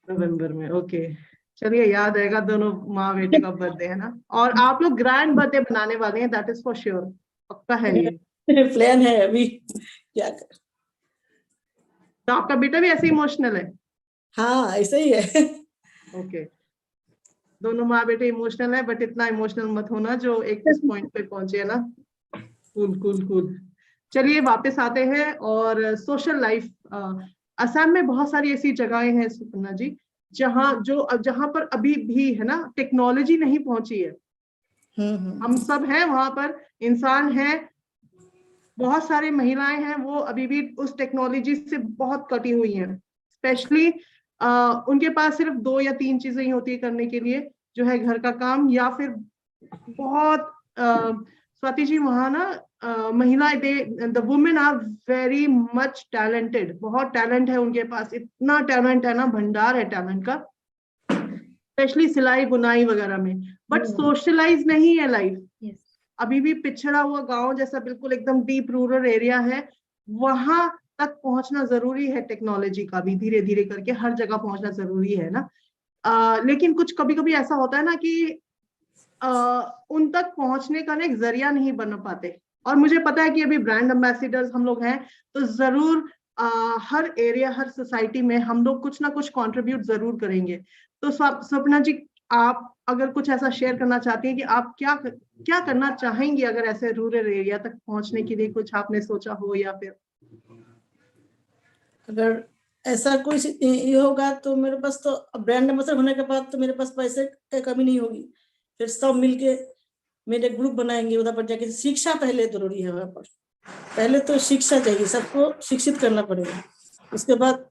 नवंबर में, ओके, चलिए याद रहेगा, दोनों माँ बेटे का बर्थडे है ना। और आप लोग ग्रैंड बर्थडे बनाने वाले हैं, दैट इज फॉर श्योर, पक्का है ये। प्लान है अभी क्या कर। तो आपका बेटा भी ऐसे इमोशनल है? हाँ ऐसा ही है। ओके, दोनों माँ बेटे इमोशनल है, बट इतना इमोशनल मत होना जो एक इस पॉइंट पे पहुंचे, है ना। Cool cool cool. चलिए वापस आते हैं, और सोशल लाइफ, असम में बहुत सारी ऐसी जगहें हैं सुपर्णा जी, जहां पर अभी भी, है ना, टेक्नोलॉजी नहीं पहुंची है। हम सब हैं वहां पर, इंसान हैं, बहुत सारी महिलाएं हैं, वो अभी भी उस टेक्नोलॉजी से बहुत कटी हुई हैं। स्पेशली उनके पास सिर्फ 2 या 3 चीजें ही होती है करने के लिए, जो है घर का काम, या फिर बहुत स्वाति जी वहां ना महिलाएं, the women are very much talented, बहुत टैलेंट है उनके पास, इतना टैलेंट है ना, भंडार है टैलेंट का, स्पेशली सिलाई बुनाई वगैरह में, बट सोशलाइज नहीं है लाइफ। अभी भी पिछड़ा हुआ गांव जैसा, बिल्कुल एकदम डीप रूरल एरिया है, वहां तक पहुंचना जरूरी है। टेक्नोलॉजी का भी धीरे धीरे करके हर जगह पहुंचना जरूरी है ना। लेकिन कुछ कभी कभी ऐसा होता है ना कि उन तक पहुंचने का ना एक जरिया नहीं बन पाते। और मुझे पता है कि अभी ब्रांड एम्बेसडर्स हम लोग हैं, तो जरूर हर एरिया, हर सोसाइटी में हम लोग कुछ ना कुछ कंट्रीब्यूट जरूर करेंगे। तो सपना जी, आप अगर कुछ ऐसा शेयर करना चाहती हैं कि आप क्या क्या करना चाहेंगी, अगर ऐसे रूरल एरिया तक पहुंचने के लिए कुछ आपने सोचा हो, या फिर अगर ऐसा कोई ये होगा तो मेरे पास, तो ब्रांड एम्बेसडर होने के बाद तो मेरे पास पैसे की कमी नहीं होगी। फिर सब मिलके मेरे ग्रुप बनाएंगे, उधर पर जाके शिक्षा पहले जरूरी है। वहां पर पहले तो शिक्षा चाहिए, सबको शिक्षित करना पड़ेगा। उसके बाद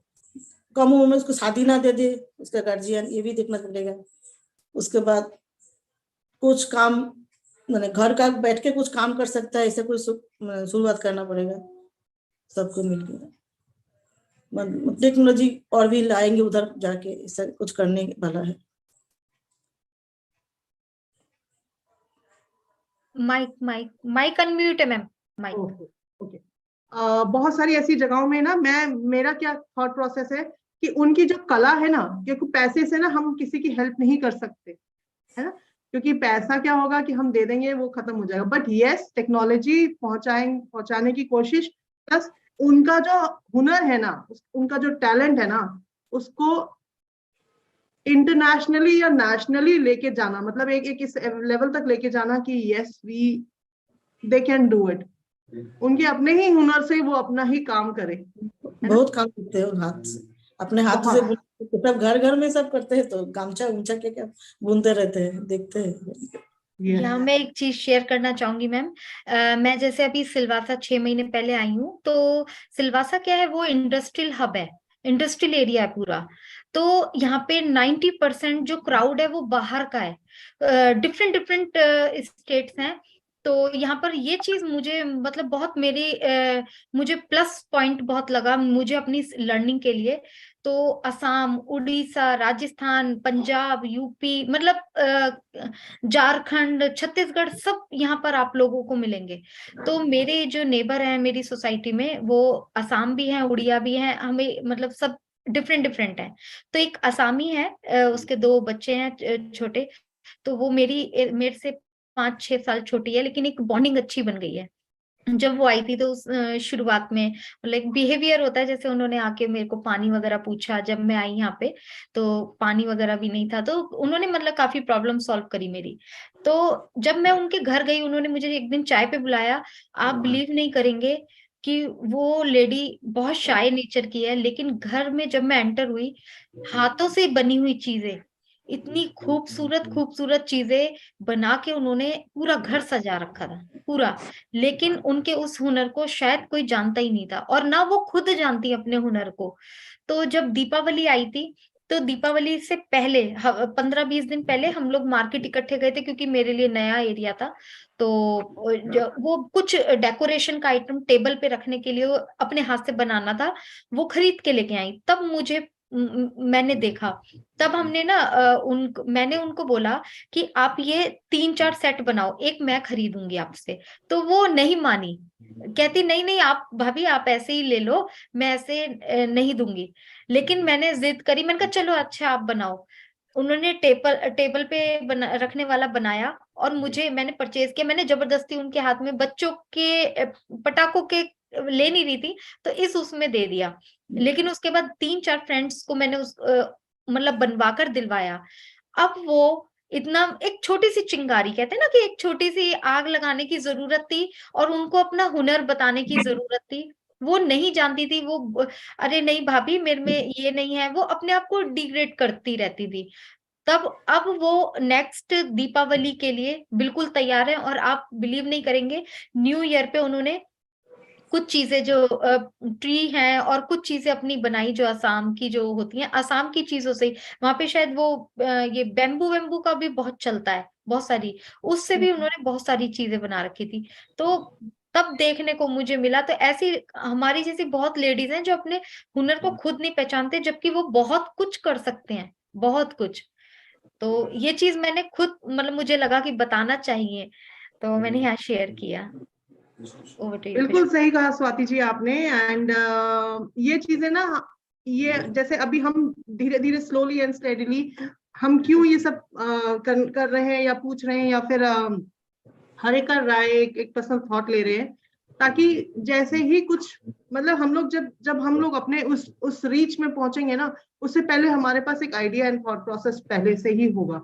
कम उम्र में उसको शादी ना दे दे उसका गार्जियन, ये भी देखना पड़ेगा। उसके बाद कुछ काम, मैंने घर का बैठ के कुछ काम कर सकता है, ऐसे कुछ शुरुआत करना पड़ेगा सबको मिलकर। टेक्नोलॉजी और भी लाएंगे उधर जाके, ऐसा कुछ करने वाला है। माइक माइक माइक अनम्यूट है मैम, माइक। ओके। बहुत सारी ऐसी जगहों में ना, मेरा क्या थॉट प्रोसेस है कि उनकी जो कला है ना, क्योंकि पैसे से ना हम किसी की हेल्प नहीं कर सकते, है ना, क्योंकि पैसा क्या होगा कि हम दे देंगे वो खत्म हो जाएगा। बट यस, टेक्नोलॉजी पहुंचाने की कोशिश, प्लस उनका जो हुनर है ना, उनका जो टैलेंट है ना, उसको इंटरनेशनली या नेशनली लेके जाना, मतलब एक इस लेवल तक लेके जाना कि yes they can do it. उनके अपने ही हुनर से वो अपना ही काम करे, बहुत काम करते हैं हाथ से, अपने हाथ से सब घर घर में सब करते हैं। तो गामछा उमछा क्या क्या बुनते रहते हैं, देखते हैं। Yes. यहाँ मैं एक चीज शेयर करना चाहूंगी मैम। मैं जैसे अभी सिलवासा 6 महीने पहले आई हूँ, तो सिलवासा क्या है, वो इंडस्ट्रियल हब है, इंडस्ट्रियल एरिया है पूरा। तो यहाँ पे 90% जो क्राउड है वो बाहर का है, डिफरेंट डिफरेंट स्टेट्स हैं। तो यहाँ पर ये चीज मुझे मतलब बहुत मुझे प्लस पॉइंट बहुत लगा मुझे अपनी लर्निंग के लिए। तो असम, उड़ीसा, राजस्थान, पंजाब, यूपी, मतलब झारखंड, छत्तीसगढ़, सब यहाँ पर आप लोगों को मिलेंगे। तो मेरे जो नेबर हैं मेरी सोसाइटी में, वो असम भी हैं, उड़िया भी हैं, हमें मतलब सब डिफरेंट डिफरेंट है। तो एक असमी है, उसके 2 बच्चे हैं छोटे। तो वो मेरे से 5-6 साल छोटी है, लेकिन एक बॉन्डिंग अच्छी बन गई है। जब वो आई थी तो शुरुआत में लाइक बिहेवियर होता है, जैसे उन्होंने आके मेरे को पानी वगैरह पूछा जब मैं आई यहाँ पे, तो पानी वगैरह भी नहीं था, तो उन्होंने मतलब काफी प्रॉब्लम सॉल्व करी मेरी। तो जब मैं उनके घर गई, उन्होंने मुझे एक दिन चाय पे बुलाया। आप बिलीव नहीं करेंगे कि वो लेडी बहुत शाय नेचर की है, लेकिन घर में जब मैं एंटर हुई, हाथों से बनी हुई चीजें, इतनी खूबसूरत खूबसूरत चीजें बना के उन्होंने पूरा घर सजा रखा था पूरा। लेकिन उनके उस हुनर को शायद कोई जानता ही नहीं था, और ना वो खुद जानती अपने हुनर को। तो जब दीपावली आई थी, तो दीपावली से पहले 15-20 दिन पहले हम लोग मार्केट इकट्ठे गए थे, क्योंकि मेरे लिए नया एरिया था। तो वो कुछ डेकोरेशन का आइटम टेबल पे रखने के लिए वो अपने हाथ से बनाना था, वो खरीद के लेके आई। तब मैंने देखा, तब हमने ना मैंने उनको बोला कि आप ये 3-4 सेट बनाओ, एक मैं खरीदूंगी आपसे। तो वो नहीं मानी, कहती नहीं नहीं आप भाभी आप ऐसे ही ले लो, मैं ऐसे नहीं दूंगी। लेकिन मैंने जिद करी, मैंने कहा चलो अच्छा आप बनाओ। उन्होंने टेबल टेबल पे रखने वाला बनाया, और मैंने परचेज किया। मैंने जबरदस्ती उनके हाथ में बच्चों के पटाखों के ले नहीं रही थी, तो उसमें दे दिया। लेकिन उसके बाद 3-4 फ्रेंड्स को मैंने मतलब बनवा कर दिलवाया। अब वो इतना, एक छोटी सी चिंगारी, कहते हैं ना कि एक छोटी सी आग लगाने की जरूरत थी, और उनको अपना हुनर बताने की जरूरत थी। वो नहीं जानती थी, वो अरे नहीं भाभी मेरे में ये नहीं है, वो अपने आप को डिग्रेड करती रहती थी। तब अब वो नेक्स्ट दीपावली के लिए बिल्कुल तैयार है, और आप बिलीव नहीं करेंगे, न्यू ईयर पे उन्होंने कुछ चीजें जो ट्री हैं और कुछ चीजें अपनी बनाई, जो असम की जो होती हैं, असम की चीजों से। वहां पे शायद वो ये बेम्बू वेम्बू का भी बहुत चलता है, बहुत सारी, उससे भी उन्होंने बहुत सारी चीजें बना रखी थी। तो तब देखने को मुझे मिला। तो ऐसी हमारी जैसी बहुत लेडीज हैं जो अपने हुनर को खुद नहीं पहचानते, जबकि वो बहुत कुछ कर सकते हैं, बहुत कुछ। तो ये चीज मैंने खुद मतलब मुझे लगा कि बताना चाहिए, तो मैंने यहाँ शेयर किया। Over to you. बिल्कुल सही कहा स्वाति जी आपने। एंड ये चीजें ना, ये जैसे अभी हम धीरे धीरे स्लोली एंड स्टेडीली हम क्यों ये सब कर रहे हैं या पूछ रहे हैं, या फिर हर एक का राय, एक पर्सनल थॉट ले रहे हैं, ताकि जैसे ही कुछ मतलब हम लोग जब जब हम लोग अपने उस रीच में पहुंचेंगे ना, उससे पहले हमारे पास एक आइडिया एंड थॉट प्रोसेस पहले से ही होगा।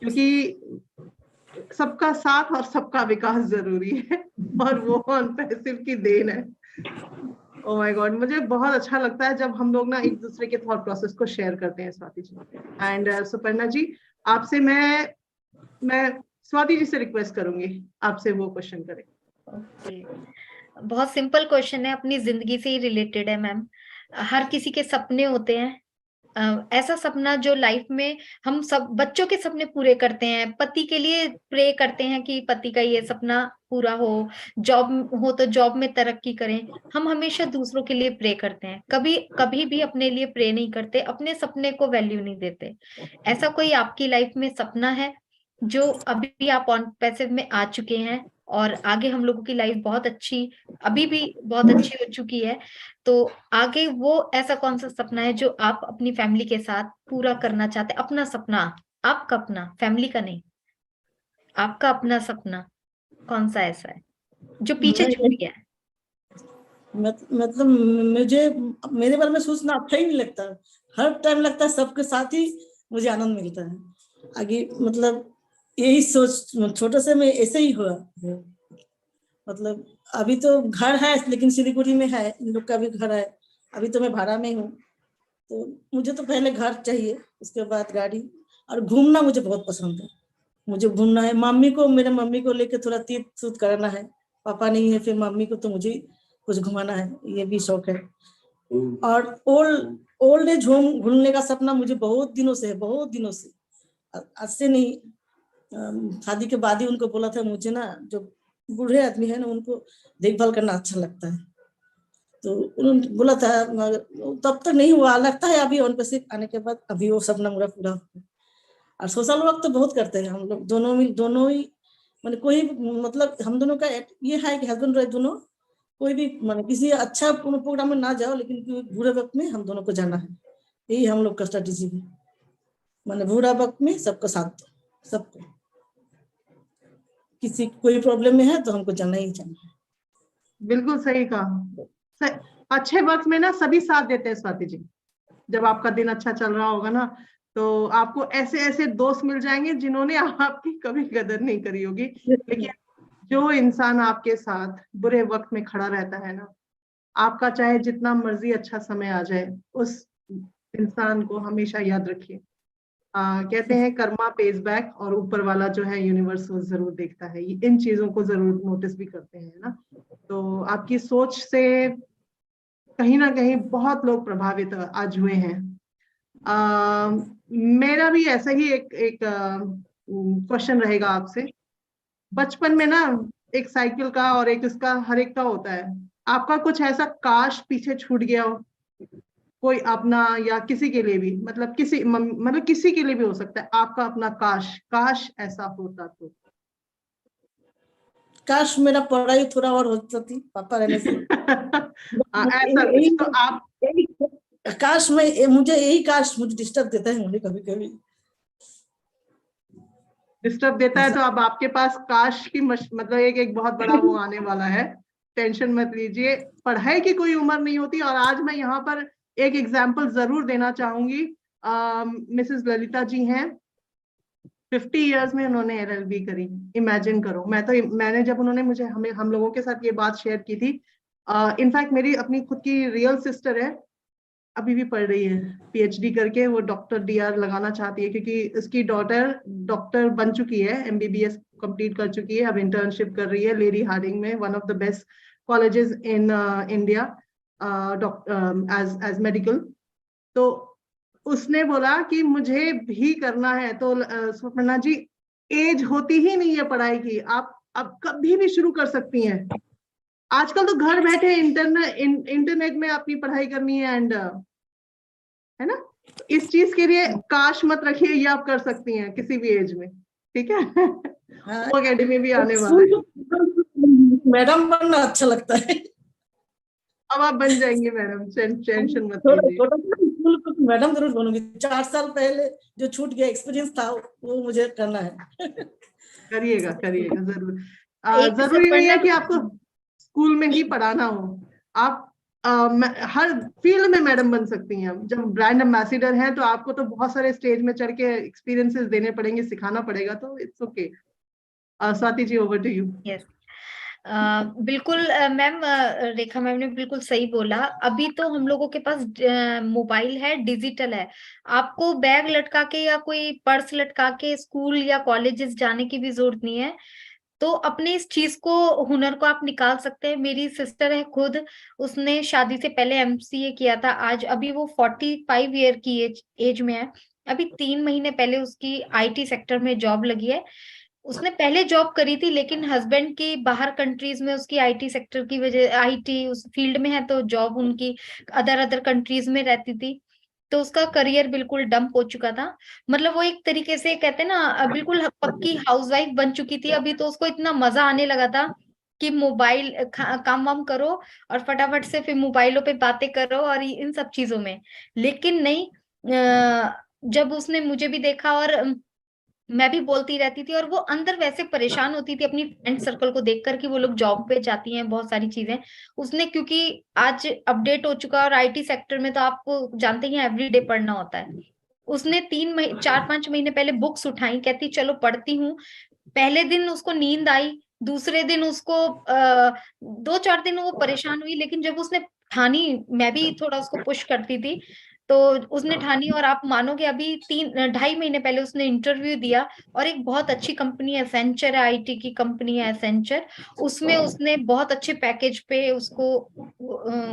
क्योंकि सबका साथ और सबका विकास जरूरी है, और वो अनपैसिव की देन है। ओह माय गॉड, मुझे बहुत अच्छा लगता है जब हम लोग ना एक दूसरे के थॉट प्रोसेस को शेयर करते हैं स्वाति जी। एंड सुपर्णा जी, आपसे मैं स्वाति जी से रिक्वेस्ट करूंगी, आपसे वो क्वेश्चन करें। बहुत सिंपल क्वेश्चन है, अपनी जिंदगी से ही रिलेटेड है मैम। हर किसी के सपने होते हैं, ऐसा सपना जो लाइफ में हम सब बच्चों के सपने पूरे करते हैं, पति के लिए प्रे करते हैं कि पति का ये सपना पूरा हो, जॉब हो तो जॉब में तरक्की करें। हम हमेशा दूसरों के लिए प्रे करते हैं, कभी कभी भी अपने लिए प्रे नहीं करते, अपने सपने को वैल्यू नहीं देते। ऐसा कोई आपकी लाइफ में सपना है जो अभी आप ऑन पैसिव में आ चुके हैं, और आगे हम लोगों की लाइफ बहुत अच्छी, अभी भी बहुत अच्छी हो चुकी है, तो आगे वो ऐसा कौन सा सपना है जो आप अपनी फैमिली के साथ पूरा करना चाहते हैं? अपना सपना, आपका अपना, फैमिली का नहीं, आपका अपना सपना कौन सा ऐसा है जो पीछे छूट गया है? मतलब मुझे मेरे बारे में सोचना अच्छा ही नहीं लगता। हर टाइम लगता है सबके साथ ही मुझे आनंद मिलता है। आगे मतलब यही सोच छोटे से मैं ऐसे ही हुआ। मतलब अभी तो घर है, लेकिन सिलीगुड़ी में है, इन लोग का भी घर है। अभी तो मैं भाड़ा में हूँ। तो मुझे तो पहले घर चाहिए, उसके बाद गाड़ी, और घूमना मुझे बहुत पसंद है। मुझे घूमना है। मेरे मम्मी को लेके थोड़ा तीर्थ सूत कराना है। पापा नहीं है, फिर मम्मी को तो मुझे कुछ घुमाना है, ये भी शौक है। और ओल्ड एज होम घूमने का सपना मुझे बहुत दिनों से है, बहुत दिनों से। आज से नहीं, शादी के बाद ही उनको बोला था, मुझे ना जो बूढ़े आदमी है ना उनको देखभाल करना अच्छा लगता है। तो उन्होंने बोला था, मगर तब तक नहीं हुआ, लगता है अभी ऑन आने के बाद अभी वो सपना मेरा पूरा हुआ। और सोशल वर्क तो बहुत करते हैं हम लोग, दोनों ही मैंने कोई मतलब हम दोनों का ये है कि हस्बैंड वाइफ दोनों कोई भी मैंने किसी अच्छा प्रोग्राम में ना जाओ, लेकिन बुरे वक्त में हम दोनों को जाना है। यही हम लोग का स्ट्रेटेजी है, मैंने बुरा वक्त में सबका साथ दो, सबको। किसी कोई प्रॉब्लम में है तो हमको जाना ही जाना है। बिल्कुल सही कहा। अच्छे वक्त में ना सभी साथ देते हैं स्वाति जी। जब आपका दिन अच्छा चल रहा होगा ना, तो आपको ऐसे ऐसे दोस्त मिल जाएंगे जिन्होंने आपकी कभी कदर नहीं करी होगी। लेकिन जो इंसान आपके साथ बुरे वक्त में खड़ा रहता है ना, आपका चाहे जितना मर्जी अच्छा समय आ जाए, उस इंसान को हमेशा याद रखिए। कहते हैं कर्मा पेज बैक, और ऊपर वाला जो है यूनिवर्स वो जरूर देखता है। इन चीजों को जरूर नोटिस भी करते हैं ना। तो आपकी सोच से कहीं ना कहीं बहुत लोग प्रभावित आज हुए हैं। मेरा भी ऐसा ही एक क्वेश्चन रहेगा आपसे। बचपन में ना एक साइकिल का और एक इसका हर एक का होता है। आपका कुछ ऐसा काश पीछे छूट गया हो, कोई अपना, या किसी के लिए भी, मतलब किसी के लिए भी हो सकता है, आपका अपना काश काश ऐसा होता तो? काश मेरा पढ़ाई थोड़ा और हो जाती पापा रहने से। ऐसा कुछ तो आप, काश मुझे डिस्टर्ब देता है मुझे कभी कभी। डिस्टर्ब देता है तो अब आपके पास काश की मतलब एक बहुत बड़ा वो आने वाला है। टेंशन मत लीजिए, पढ़ाई की कोई उम्र नहीं होती। और आज मैं यहाँ पर एक एग्जाम्पल जरूर देना चाहूंगी। मिसेस ललिता जी हैं, 50 इयर्स में उन्होंने LLB करी। इमेजिन करो। मैंने जब उन्होंने मुझे हम लोगों के साथ ये बात शेयर की थी, इनफैक्ट मेरी अपनी खुद की रियल सिस्टर है, अभी भी पढ़ रही है PhD करके। वो डॉक्टर DR लगाना चाहती है, क्योंकि उसकी डॉटर डॉक्टर बन चुकी है, MBBS कंप्लीट कर चुकी है, अब इंटर्नशिप कर रही है लेडी हार्डिंग में, one of the best colleges in India, as medical. तो उसने बोला कि मुझे भी करना है। तो सुपर्णा जी, एज होती ही नहीं है पढ़ाई की, आप अब कभी भी शुरू कर सकती हैं। आजकल तो घर बैठे इंटरनेट में अपनी पढ़ाई करनी है, एंड है ना। तो इस चीज के लिए काश मत रखिए, ये आप कर सकती हैं किसी भी एज में, ठीक है। वो एकेडमी भी आने वाला है। मैडम बनना अच्छा लगता है। अब आप बन जाएंगे मैडम, टेंशन मत लीजिए। मैडम जरूर बनूंगी। 4 साल पहले जो छूट गया एक्सपीरियंस था वो मुझे करना है। करिएगा करिएगा जरूर। एक जरूरी नहीं है सुपर्णा, कि आपको स्कूल में ही पढ़ाना हो, आप हर फील्ड में मैडम बन सकती हैं। जब ब्रांड एम्बेसडर हैं तो आपको तो बहुत सारे स्टेज में चढ़ के एक्सपीरियंसेस देने पड़ेंगे, सिखाना पड़ेगा, तो it's okay. Swati ji, over to you. Yes, बिल्कुल मैम, रेखा मैम ने बिल्कुल सही बोला। अभी तो हम लोगों के पास मोबाइल है, डिजिटल है। आपको बैग लटका के या कोई पर्स लटका के स्कूल या कॉलेजेस जाने की भी जरूरत नहीं है। तो अपने इस चीज को, हुनर को आप निकाल सकते हैं। मेरी सिस्टर है खुद, उसने शादी से पहले MCA किया था। आज अभी वो 45 ईयर की एज में है। अभी 3 महीने पहले उसकी IT सेक्टर में जॉब लगी है। उसने पहले जॉब करी थी, लेकिन हस्बैंड की बाहर कंट्रीज में, उसकी IT सेक्टर की वजह, IT उस फील्ड में है तो जॉब उनकी अदर कंट्रीज में रहती थी, तो उसका करियर बिल्कुल डंप हो चुका था। मतलब वो एक तरीके से कहते हैं ना, बिल्कुल पक्की हाउसवाइफ बन चुकी थी। अभी तो उसको इतना मजा आने लगा था कि मोबाइल काम वाम करो और फटाफट से फिर मोबाइलों पे बातें करो और इन सब चीजों में। लेकिन नहीं, जब उसने मुझे भी देखा, और मैं भी बोलती रहती थी, और वो अंदर वैसे परेशान होती थी अपनी फ्रेंड सर्कल को देखकर कि वो लोग जॉब पे जाती हैं, बहुत सारी चीजें। उसने, क्योंकि आज अपडेट हो चुका है और IT सेक्टर में तो आपको जानते ही एवरीडे पढ़ना होता है। उसने 4-5 महीने पहले बुक्स उठाई, कहती चलो पढ़ती हूँ। पहले दिन उसको नींद आई, दूसरे दिन उसको 2-4 दिन वो परेशान हुई, लेकिन जब उसने ठानी, मैं भी थोड़ा उसको पुश करती थी, तो उसने ठानी, और आप मानोगे अभी 3-2.5 महीने पहले उसने इंटरव्यू दिया, और एक बहुत अच्छी कंपनी है, एसेंचर है, आईटी की कंपनी है एसेंचर, उसमें उसने बहुत अच्छे पैकेज पे उसको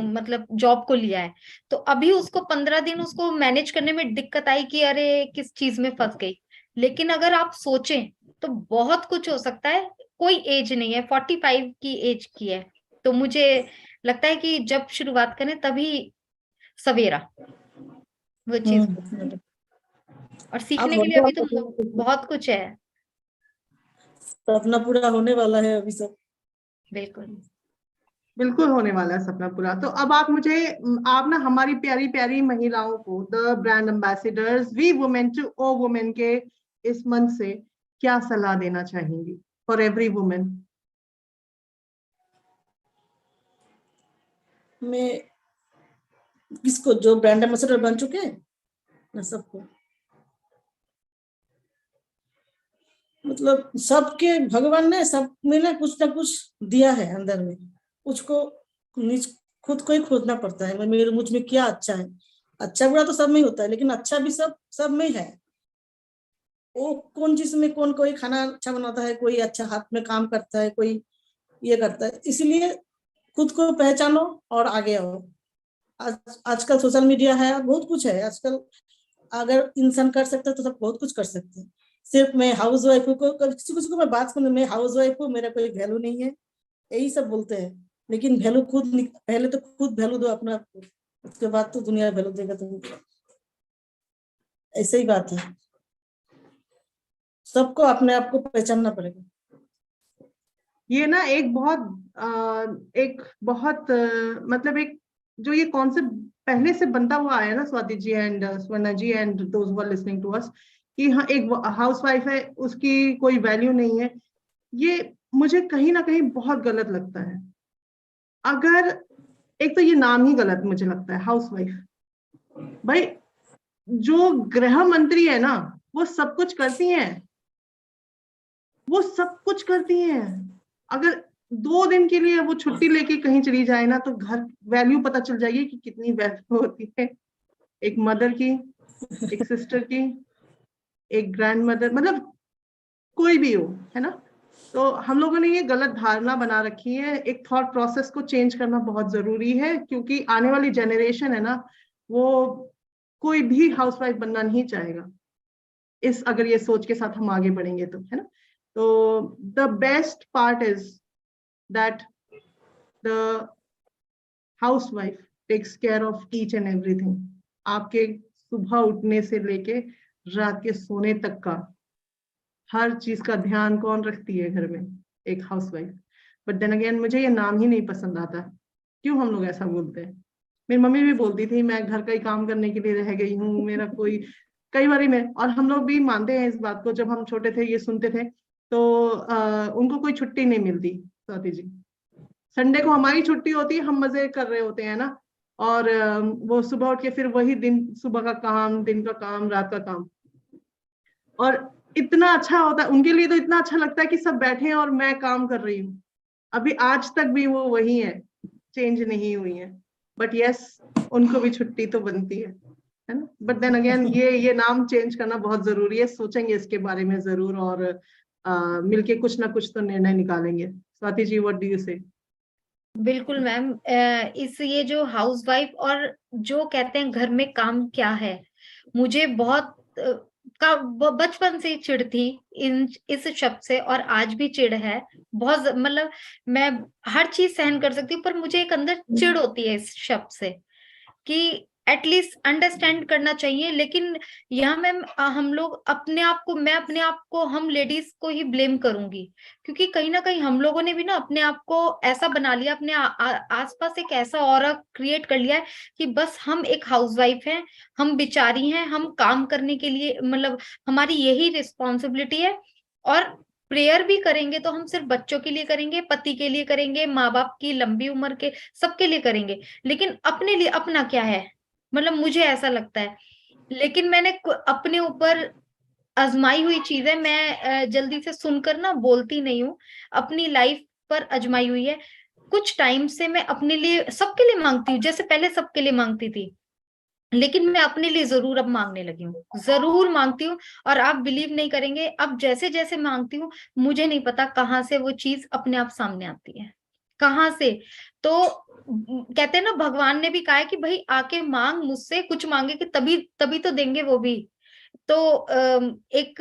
मतलब जॉब को लिया है। तो अभी उसको 15 दिन उसको मैनेज करने में दिक्कत आई कि अरे किस चीज में फंस गई। लेकिन अगर आप सोचें तो बहुत कुछ हो सकता है, कोई एज नहीं है, 45 की एज की है। तो मुझे लगता है कि जब शुरुआत करें तभी सवेरा वो चीज, मैडम। और आप सीखने के लिए होने अभी तो वाला है, बहुत कुछ है। सपना पूरा होने वाला है अभी सब। बिल्कुल। बिल्कुल होने वाला है सपना पूरा। तो अब आप मुझे, आप ना हमारी प्यारी प्यारी महिलाओं को, the brand ambassadors we women to O women के इस मंच से क्या सलाह देना चाहेंगी फॉर एवरी वुमेन? मैं किसको, जो ब्रांड एम्बेसडर बन चुके हैं ना, सबको, मतलब सबके भगवान ने सब में ना कुछ दिया है अंदर में, उसको खुद को ही खोजना पड़ता है। मेरे मुझ में क्या अच्छा है, अच्छा बुरा तो सब में ही होता है, लेकिन अच्छा भी सब में ही है। वो कौन चीज में, कौन कोई खाना अच्छा बनाता है, कोई अच्छा हाथ में काम करता है, कोई ये करता है। इसलिए खुद को पहचानो और आगे आओ। आजकल सोशल मीडिया है, बहुत कुछ है आजकल। अगर इंसान कर सकता है तो सब बहुत कुछ कर सकते हैं। सिर्फ मैं हाउस वाइफ को, किसी किसी को मैं बात सुन, मैं हाउस वाइफ हूँ, मेरा कोई वैल्यू नहीं है, यही सब बोलते हैं। लेकिन वैल्यू पहले तो खुद वैल्यू दो अपना आप को, उसके बाद तो दुनिया वैल्यू देगा तुमको। ऐसे ही बात है, सबको अपने आप को पहचानना पड़ेगा। ये ना एक बहुत मतलब एक जो ये कॉन्सेप्ट पहले से बनता हुआ आया ना, Swati ji and Swarna ji and those who are listening to us, कि हाँ एक हाउस वाइफ है, उसकी कोई वैल्यू नहीं है, ये मुझे कहीं ना कहीं बहुत गलत लगता है। अगर, एक तो ये नाम ही गलत मुझे लगता है हाउस वाइफ। भाई, जो गृह मंत्री है ना, वो सब कुछ करती हैं, वो सब कुछ करती हैं। अगर 2 दिन के लिए वो छुट्टी लेके कहीं चली जाए ना, तो घर वैल्यू पता चल जाएगी कि कितनी वैल्यू होती है एक मदर की, एक सिस्टर की, एक ग्रैंड मदर, मतलब कोई भी हो, है ना। तो हम लोगों ने ये गलत धारणा बना रखी है। एक थॉट प्रोसेस को चेंज करना बहुत जरूरी है, क्योंकि आने वाली जनरेशन है ना, वो कोई भी हाउसवाइफ बनना नहीं चाहेगा, इस अगर ये सोच के साथ हम आगे बढ़ेंगे तो, है ना। तो the best part is that the housewife takes care of each and everything. आपके सुबह उठने से लेके रात के सोने तक का हर चीज का ध्यान कौन रखती है घर में? एक हाउसवाइफ। बट देन अगेन, मुझे ये नाम ही नहीं पसंद आता। क्यों हम लोग ऐसा बोलते हैं? मेरी मम्मी भी बोलती थी मैं घर का ही काम करने के लिए रह गई हूँ, मेरा कोई, कई बार मैं, और हम लोग भी मानते हैं इस बात को, जब हम छोटे थे ये सुनते थे, तो उनको कोई छुट्टी नहीं मिलती स्वाति जी। संडे को हमारी छुट्टी होती है, हम मजे कर रहे होते हैं ना, और वो सुबह उठ के फिर वही दिन, सुबह का काम, दिन का काम, रात का काम। और इतना अच्छा होता है उनके लिए, तो इतना अच्छा लगता है कि सब बैठे हैं और मैं काम कर रही हूँ। अभी आज तक भी वो वही है, चेंज नहीं हुई है। बट यस, उनको भी छुट्टी तो बनती है ना। बट देन अगेन, ये नाम चेंज करना बहुत जरूरी है। सोचेंगे इसके बारे में जरूर, और मिलके कुछ ना कुछ तो निर्णय निकालेंगे। Swati ji, what do you से? बिल्कुल मैम, इस ये जो हाउसवाइफ और जो कहते हैं घर में काम क्या है, मुझे बहुत बचपन से ही चिढ़ थी इस शब्द से, और आज भी चिढ़ है बहुत। मतलब मैं हर चीज सहन कर सकती हूँ, पर मुझे एक अंदर चिढ़ होती है इस शब्द से कि एटलीस्ट अंडरस्टैंड करना चाहिए। लेकिन यहाँ मैम हम लोग मैं अपने आप को, हम लेडीज को ही ब्लेम करूंगी, क्योंकि कहीं ना कहीं हम लोगों ने भी ना अपने आप को ऐसा बना लिया, अपने आसपास एक ऐसा ऑरा क्रिएट कर लिया है कि बस हम एक हाउसवाइफ हैं, हम बिचारी हैं, हम काम करने के लिए, मतलब हमारी यही रिस्पॉन्सिबिलिटी है। और प्रेयर भी करेंगे तो हम सिर्फ बच्चों के लिए करेंगे, पति के लिए करेंगे, माँ बाप की लंबी उम्र के सबके लिए करेंगे, लेकिन अपने लिए अपना क्या है? मतलब मुझे ऐसा लगता है। लेकिन मैंने अपने ऊपर आजमाई हुई चीजें, मैं जल्दी से सुनकर ना बोलती नहीं हूँ, अपनी लाइफ पर आजमाई हुई है। कुछ टाइम से मैं अपने लिए, सबके लिए मांगती हूँ, जैसे पहले सबके लिए मांगती थी, लेकिन मैं अपने लिए जरूर अब मांगने लगी हूँ, जरूर मांगती हूँ। और आप बिलीव नहीं करेंगे, अब जैसे जैसे मांगती हूँ मुझे नहीं पता कहाँ से वो चीज अपने आप सामने आती है, कहाँ से। तो कहते हैं ना, भगवान ने भी कहा है कि भाई आके मांग मुझसे, कुछ मांगे कि तभी तभी तो देंगे वो भी। तो एक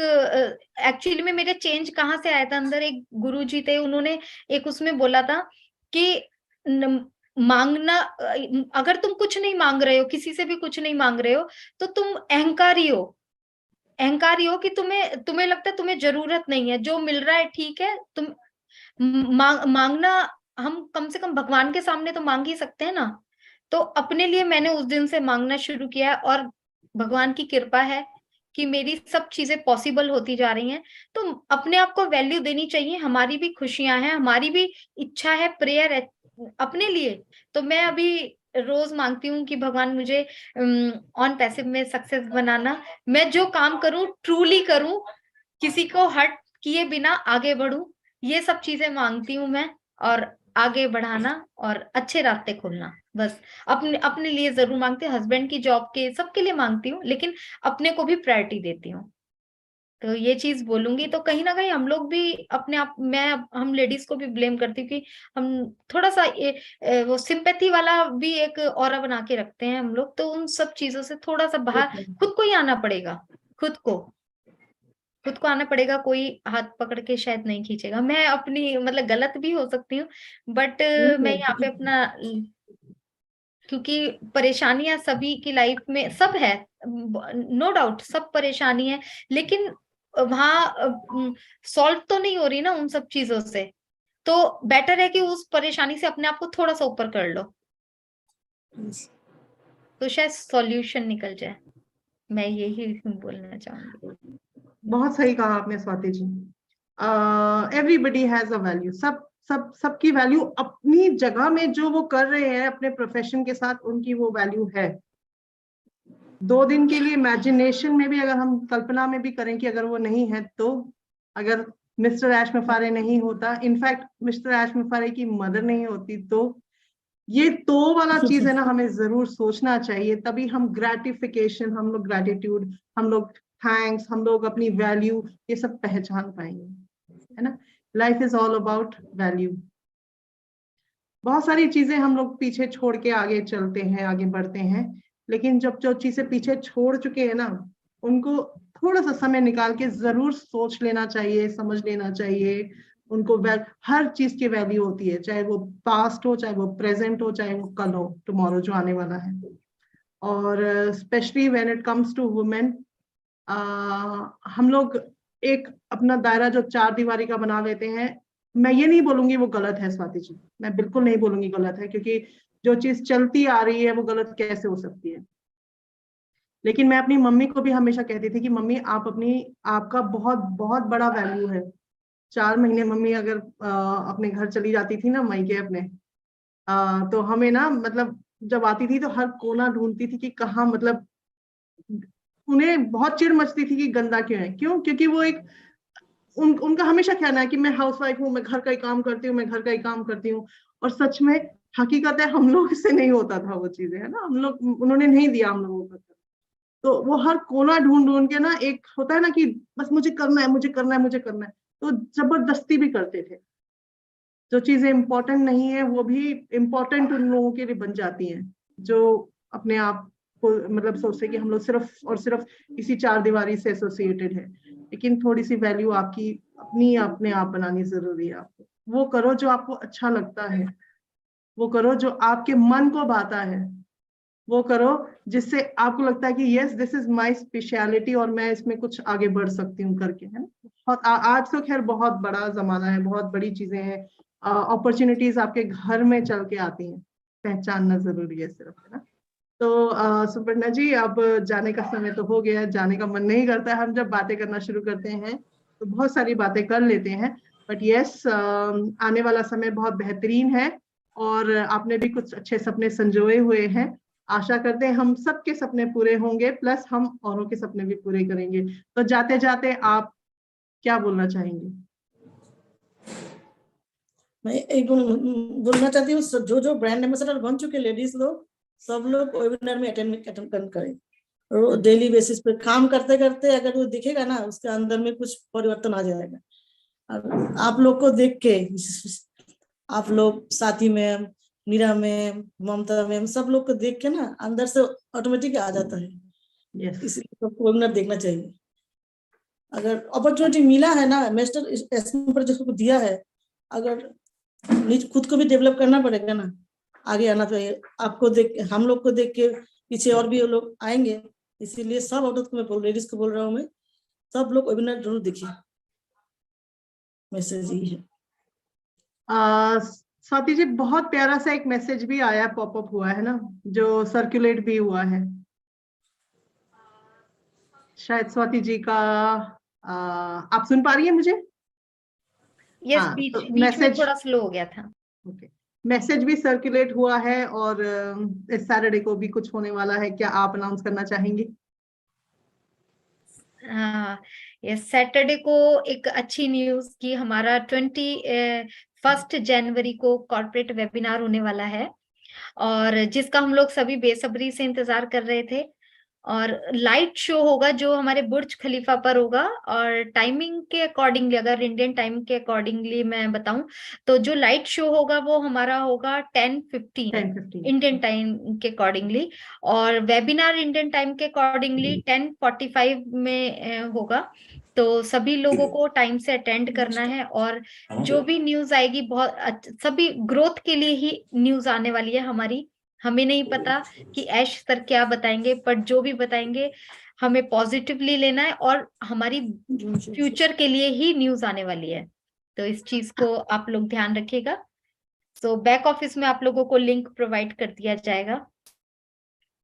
एक्चुअली में मेरे चेंज कहाँ से आया था अंदर, एक गुरु जी थे, उन्होंने एक उसमें बोला था कि मांगना, अगर तुम कुछ नहीं मांग रहे हो, किसी से भी कुछ नहीं मांग रहे हो, तो तुम अहंकारी हो। अहंकारी हो कि तुम्हें तुम्हें लगता है तुम्हें जरूरत नहीं है, जो मिल रहा है ठीक है। तुम मांगना, हम कम से कम भगवान के सामने तो मांग ही सकते हैं ना। तो अपने लिए मैंने उस दिन से मांगना शुरू किया है, और भगवान की कृपा है कि मेरी सब चीजें पॉसिबल होती जा रही हैं। तो अपने आप को वैल्यू देनी चाहिए, हमारी भी खुशियां हैं, हमारी भी इच्छा है, प्रेयर है अपने लिए। तो मैं अभी रोज मांगती हूँ कि भगवान मुझे ऑन पैसिव में सक्सेस बनाना, मैं जो काम करूं ट्रूली करूं, किसी को हर्ट किए बिना आगे बढ़ूं, ये सब चीजें मांगती हूँ मैं। और आगे बढ़ाना और अच्छे रास्ते खोलना, बस अपने अपने लिए जरूर मांगती हूँ, हस्बैंड की जॉब के सबके लिए मांगती हूँ, लेकिन अपने को भी प्रायोरिटी देती हूँ। तो ये चीज बोलूंगी, तो कहीं ना कहीं हम लोग भी अपने आप, हम लेडीज को भी ब्लेम करती हूँ कि हम थोड़ा सा वो सिंपैथी वाला भी एक ऑरा बना के रखते हैं हम लोग। तो उन सब चीजों से थोड़ा सा बाहर खुद को ही आना पड़ेगा, खुद को खुद को आना पड़ेगा। कोई हाथ पकड़ के शायद नहीं खींचेगा। मैं अपनी मतलब गलत भी हो सकती हूँ, बट मैं यहाँ पे अपना, क्योंकि परेशानियां सभी की लाइफ में सब है, नो डाउट सब परेशानी है, लेकिन वहां सॉल्व तो नहीं हो रही ना उन सब चीजों से। तो बेटर है कि उस परेशानी से अपने आप को थोड़ा सा ऊपर कर लो, तो शायद सॉल्यूशन निकल जाए। मैं यही बोलना चाहूंगी। बहुत सही कहा आपने Swati ji. Everybody has a value, सबकी वैल्यू अपनी जगह में, जो वो कर रहे हैं अपने प्रोफेशन के साथ, उनकी वो वैल्यू है। 2 दिन के लिए इमेजिनेशन में भी, अगर हम कल्पना में भी करें कि अगर वो नहीं है, तो अगर मिस्टर ऐश मफारे नहीं होता, इनफैक्ट मिस्टर ऐश मफारे की मदर नहीं होती, तो ये तो वाला चीज है ना, हमें जरूर सोचना चाहिए। तभी हम ग्रेटिफिकेशन, हम लोग ग्रेटिट्यूड, हम लोग थैंक्स, हम लोग अपनी वैल्यू, ये सब पहचान पाएंगे, है ना। Life is all about value. बहुत सारी चीजें हम लोग पीछे छोड़ के आगे चलते हैं, आगे बढ़ते हैं, लेकिन जब जो चीजें पीछे छोड़ चुके हैं ना, उनको थोड़ा सा समय निकाल के जरूर सोच लेना चाहिए, समझ लेना चाहिए। उनको हर चीज की वैल्यू होती है, चाहे वो पास्ट हो, चाहे वो प्रेजेंट हो, चाहे वो कल हो, टुमारो जो आने वाला है। और specially when it comes to women, हम लोग एक अपना दायरा जो 4 दीवारी का बना लेते हैं। मैं ये नहीं बोलूंगी वो गलत है स्वाति जी, मैं बिल्कुल नहीं बोलूंगी गलत है, क्योंकि जो चीज चलती आ रही है वो गलत कैसे हो सकती है। लेकिन मैं अपनी मम्मी को भी हमेशा कहती थी कि मम्मी, आप आपका बहुत बहुत बड़ा वैल्यू है। 4 महीने मम्मी अगर अपने घर चली जाती थी ना, मायके अपने, तो हमें ना, मतलब जब आती थी तो हर कोना ढूंढती थी कि कहाँ, मतलब उन्हें बहुत चिढ़ मचती थी कि गंदा क्यों है, क्यों, क्योंकि वो एक उनका हमेशा कहना है कि मैं हाउसवाइफ हूँ, मैं घर का ही काम करती हूँ, मैं घर का ही काम करती हूँ। और सच में हकीकत है, हम लोग से नहीं होता था वो चीजें, है ना, हम लोग, उन्होंने नहीं दिया हम लोगों को। तो वो हर कोना ढूंढ ढूंढ के ना, एक होता है ना कि बस मुझे करना है, मुझे करना है, मुझे करना है, तो जबरदस्ती भी करते थे। जो चीजें इंपॉर्टेंट नहीं है वो भी इंपॉर्टेंट उन लोगों के लिए बन जाती हैं, जो अपने आप को मतलब सोचते कि हम लोग सिर्फ और सिर्फ इसी 4 दीवारी से एसोसिएटेड है। लेकिन थोड़ी सी वैल्यू आपकी अपनी अपने आप बनानी जरूरी है। आपको वो करो जो आपको अच्छा लगता है, वो करो जो आपके मन को भाता है, वो करो जिससे आपको लगता है कि yes, this is my speciality और मैं इसमें कुछ आगे बढ़ सकती हूँ करके, है ना। बहुत आज तो खैर बहुत बड़ा जमाना है, बहुत बड़ी चीजें हैं, अपॉर्चुनिटीज आपके घर में चल के आती हैं, पहचानना जरूरी है सिर्फ, है ना। तो सुपर्णा जी, अब जाने का समय तो हो गया, जाने का मन नहीं करता है। हम जब बातें करना शुरू करते हैं तो बहुत सारी बातें कर लेते हैं, बट यस, आने वाला समय बहुत बेहतरीन है, और आपने भी कुछ अच्छे सपने संजोए हुए हैं। आशा करते हैं हम सबके सपने पूरे होंगे, प्लस हम औरों के सपने भी पूरे करेंगे। तो जाते जाते आप क्या बोलना चाहेंगे? मैं एक बोलना चाहती हूँ, जो जो ब्रांड एम्बेसडर बन चुके लेडीज लोग, सब लोग वेबिनार में अटेंड करें। और डेली बेसिस पे काम करते करते अगर वो दिखेगा ना, उसके अंदर में कुछ परिवर्तन आ जाएगा। और आप लोग को देख के, आप लोग साथी मैम, मीरा मैम, ममता मैम, सब लोग को देख के ना अंदर से ऑटोमेटिक आ जाता है। Yes. इसलिए सबको वेबिनार देखना चाहिए। अगर अपॉर्चुनिटी मिला है ना, मास्टर एसएम पर जिसको दिया है, अगर खुद को भी डेवलप करना पड़ेगा ना, आगे आना चाहिए। आपको देख, हम लोग को देख के पीछे और भी लोग आएंगे। इसीलिए सब औरत को मैं लेडीज को बोल रहा हूँ, मैं सब लोग वेबिनार जरूर देखिए। मैसेज ये है। स्वाति जी, बहुत प्यारा सा एक मैसेज भी आया, पॉपअप हुआ है ना, जो सर्कुलेट भी हुआ है। शायद स्वाति जी का आप सुन पा रही है मुझे? यस, हाँ, बीच तो बीच में मैसेज, थोड़ा स्लो हो गया था। ओके, मैसेज भी सर्कुलेट हुआ है और इस सैटरडे को भी कुछ होने वाला है। क्या आप अनाउंस करना चाहेंगे? हाँ, ये सैटरडे को एक अच्छी न्यूज की, हमारा 21 जनवरी को कॉर्पोरेट वेबिनार होने वाला है, और जिसका हम लोग सभी बेसब्री से इंतजार कर रहे थे। और लाइट शो होगा जो हमारे बुर्ज खलीफा पर होगा, और टाइमिंग के अकॉर्डिंगली, अगर इंडियन टाइम के अकॉर्डिंगली मैं बताऊं, तो जो लाइट शो होगा वो हमारा होगा 10:15 10:15 इंडियन टाइम के अकॉर्डिंगली, और वेबिनार इंडियन टाइम के अकॉर्डिंगली 10:45 में होगा। तो सभी लोगों को टाइम से अटेंड करना है, और जो भी न्यूज आएगी बहुत सभी ग्रोथ के लिए ही न्यूज आने वाली है हमारी। हमें नहीं पता कि ऐश सर क्या बताएंगे, पर जो भी बताएंगे हमें पॉजिटिवली लेना है, और हमारी फ्यूचर के लिए ही न्यूज आने वाली है। तो इस चीज को आप लोग ध्यान रखिएगा। तो बैक ऑफिस में आप लोगों को लिंक प्रोवाइड कर दिया जाएगा।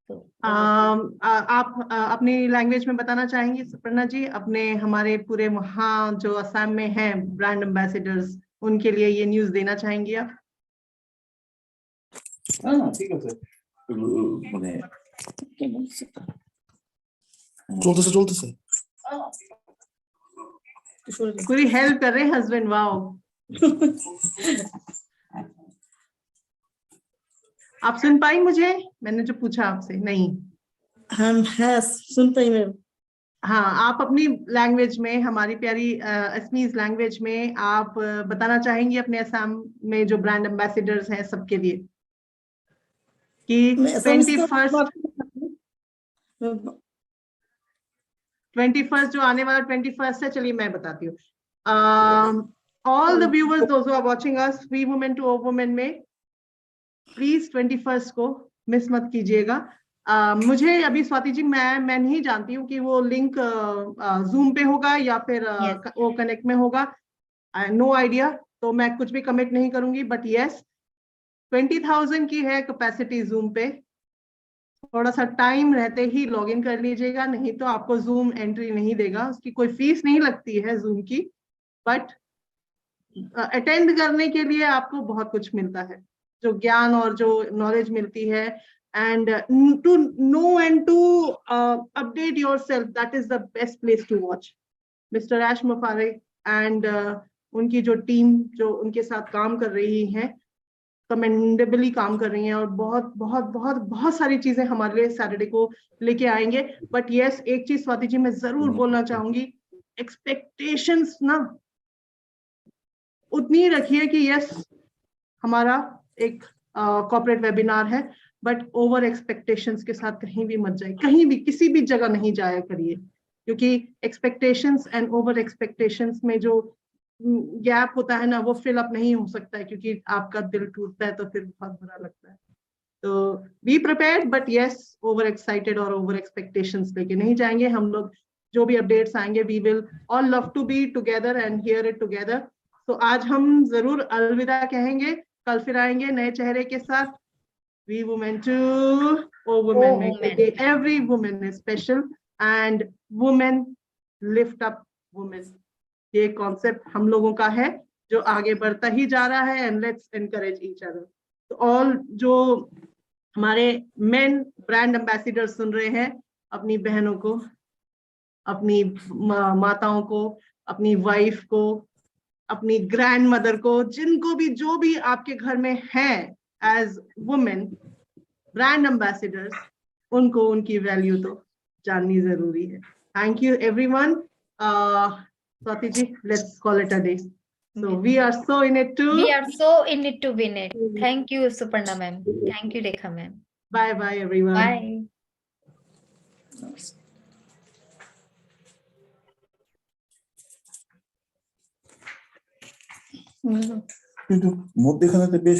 तो आप अपनी लैंग्वेज में बताना चाहेंगी सुपर्णा जी, अपने हमारे पूरे वहाँ जो असम में हैं ब्रांड एम्बेसडर्स, उनके लिए ये न्यूज देना चाहेंगी आप? ঠিক আছে মানে চলতেছে চলতেছে पूरी हेल्प कर रहे हैं हस्बैंड, वाओ। आप सुन पाई मुझे? मैंने जो पूछा आपसे नहीं? हम है सुन पाई मैम। हाँ, आप अपनी लैंग्वेज में, हमारी प्यारी असमीज लैंग्वेज में आप बताना चाहेंगी अपने असम में जो ब्रांड एम्बेसडर्स हैं सबके लिए कि 21st जो आने वाला 21st है। चलिए मैं बताती हूँ। All the viewers, those who are watching us, we women to O women में प्लीज 21st को मिस मत कीजिएगा। मुझे अभी स्वाति जी, मैं नहीं जानती हूँ कि वो लिंक जूम पे होगा या फिर Yes. वो कनेक्ट में होगा, नो आइडिया, तो मैं कुछ भी कमेंट नहीं करूंगी। बट यस, 20,000 की है कैपेसिटी जूम पे। थोड़ा सा टाइम रहते ही लॉग इन कर लीजिएगा, नहीं तो आपको जूम एंट्री नहीं देगा। उसकी कोई फीस नहीं लगती है जूम की, बट अटेंड करने के लिए आपको बहुत कुछ मिलता है, जो ज्ञान और जो नॉलेज मिलती है। And to know and to update yourself, that is the best place to watch. Mister ऐश मुफारे एंड उनकी जो टीम जो उनके साथ काम कर रही है, कमेंडेबली काम कर रही हैं, और बहुत बहुत बहुत बहुत सारी चीजें हमारे लिए सैटरडे को लेके आएंगे। बट यस, एक चीज स्वाति जी मैं जरूर बोलना चाहूंगी, एक्सपेक्टेशंस ना उतनी रखिए कि यस हमारा एक कॉर्पोरेट वेबिनार है, बट ओवर एक्सपेक्टेशंस के साथ कहीं भी मत जाए, कहीं भी किसी भी जगह नहीं जाया करिए, क्योंकि एक्सपेक्टेशंस एंड ओवर एक्सपेक्टेशंस में जो गैप होता है ना, वो फिल अप नहीं हो सकता है, क्योंकि आपका दिल टूटता है तो फिर बहुत बुरा लगता है। तो be prepared, but yes over excited और ओवर एक्सपेक्टेशंस लेके नहीं जाएंगे हम लोग। जो भी अपडेट्स आएंगे, we will all love to be together and hear it together. तो आज हम जरूर अलविदा कहेंगे, कल फिर आएंगे नए चेहरे के साथ। We women to O women में, क्योंकि every woman is special and women lift up women, ये कॉन्सेप्ट हम लोगों का है जो आगे बढ़ता ही जा रहा है। And let's encourage each other. तो ऑल जो हमारे मेन ब्रांड एम्बेसडर सुन रहे हैं, अपनी बहनों को, अपनी माताओं को, अपनी वाइफ को, अपनी ग्रैंड मदर को, जिनको भी जो भी आपके घर में है एज वुमेन, ब्रांड एम्बेसडर्स, उनको उनकी वैल्यू तो जाननी जरूरी है। Thank you everyone. Swati ji, let's call it a day. So we are so in it too. We are so in it to win it. Thank you, Suparna ma'am. Thank you, Rekha ma'am. Bye bye everyone. Bye. नमस्कार। কিন্তু মধ্যেখানে তো বেশ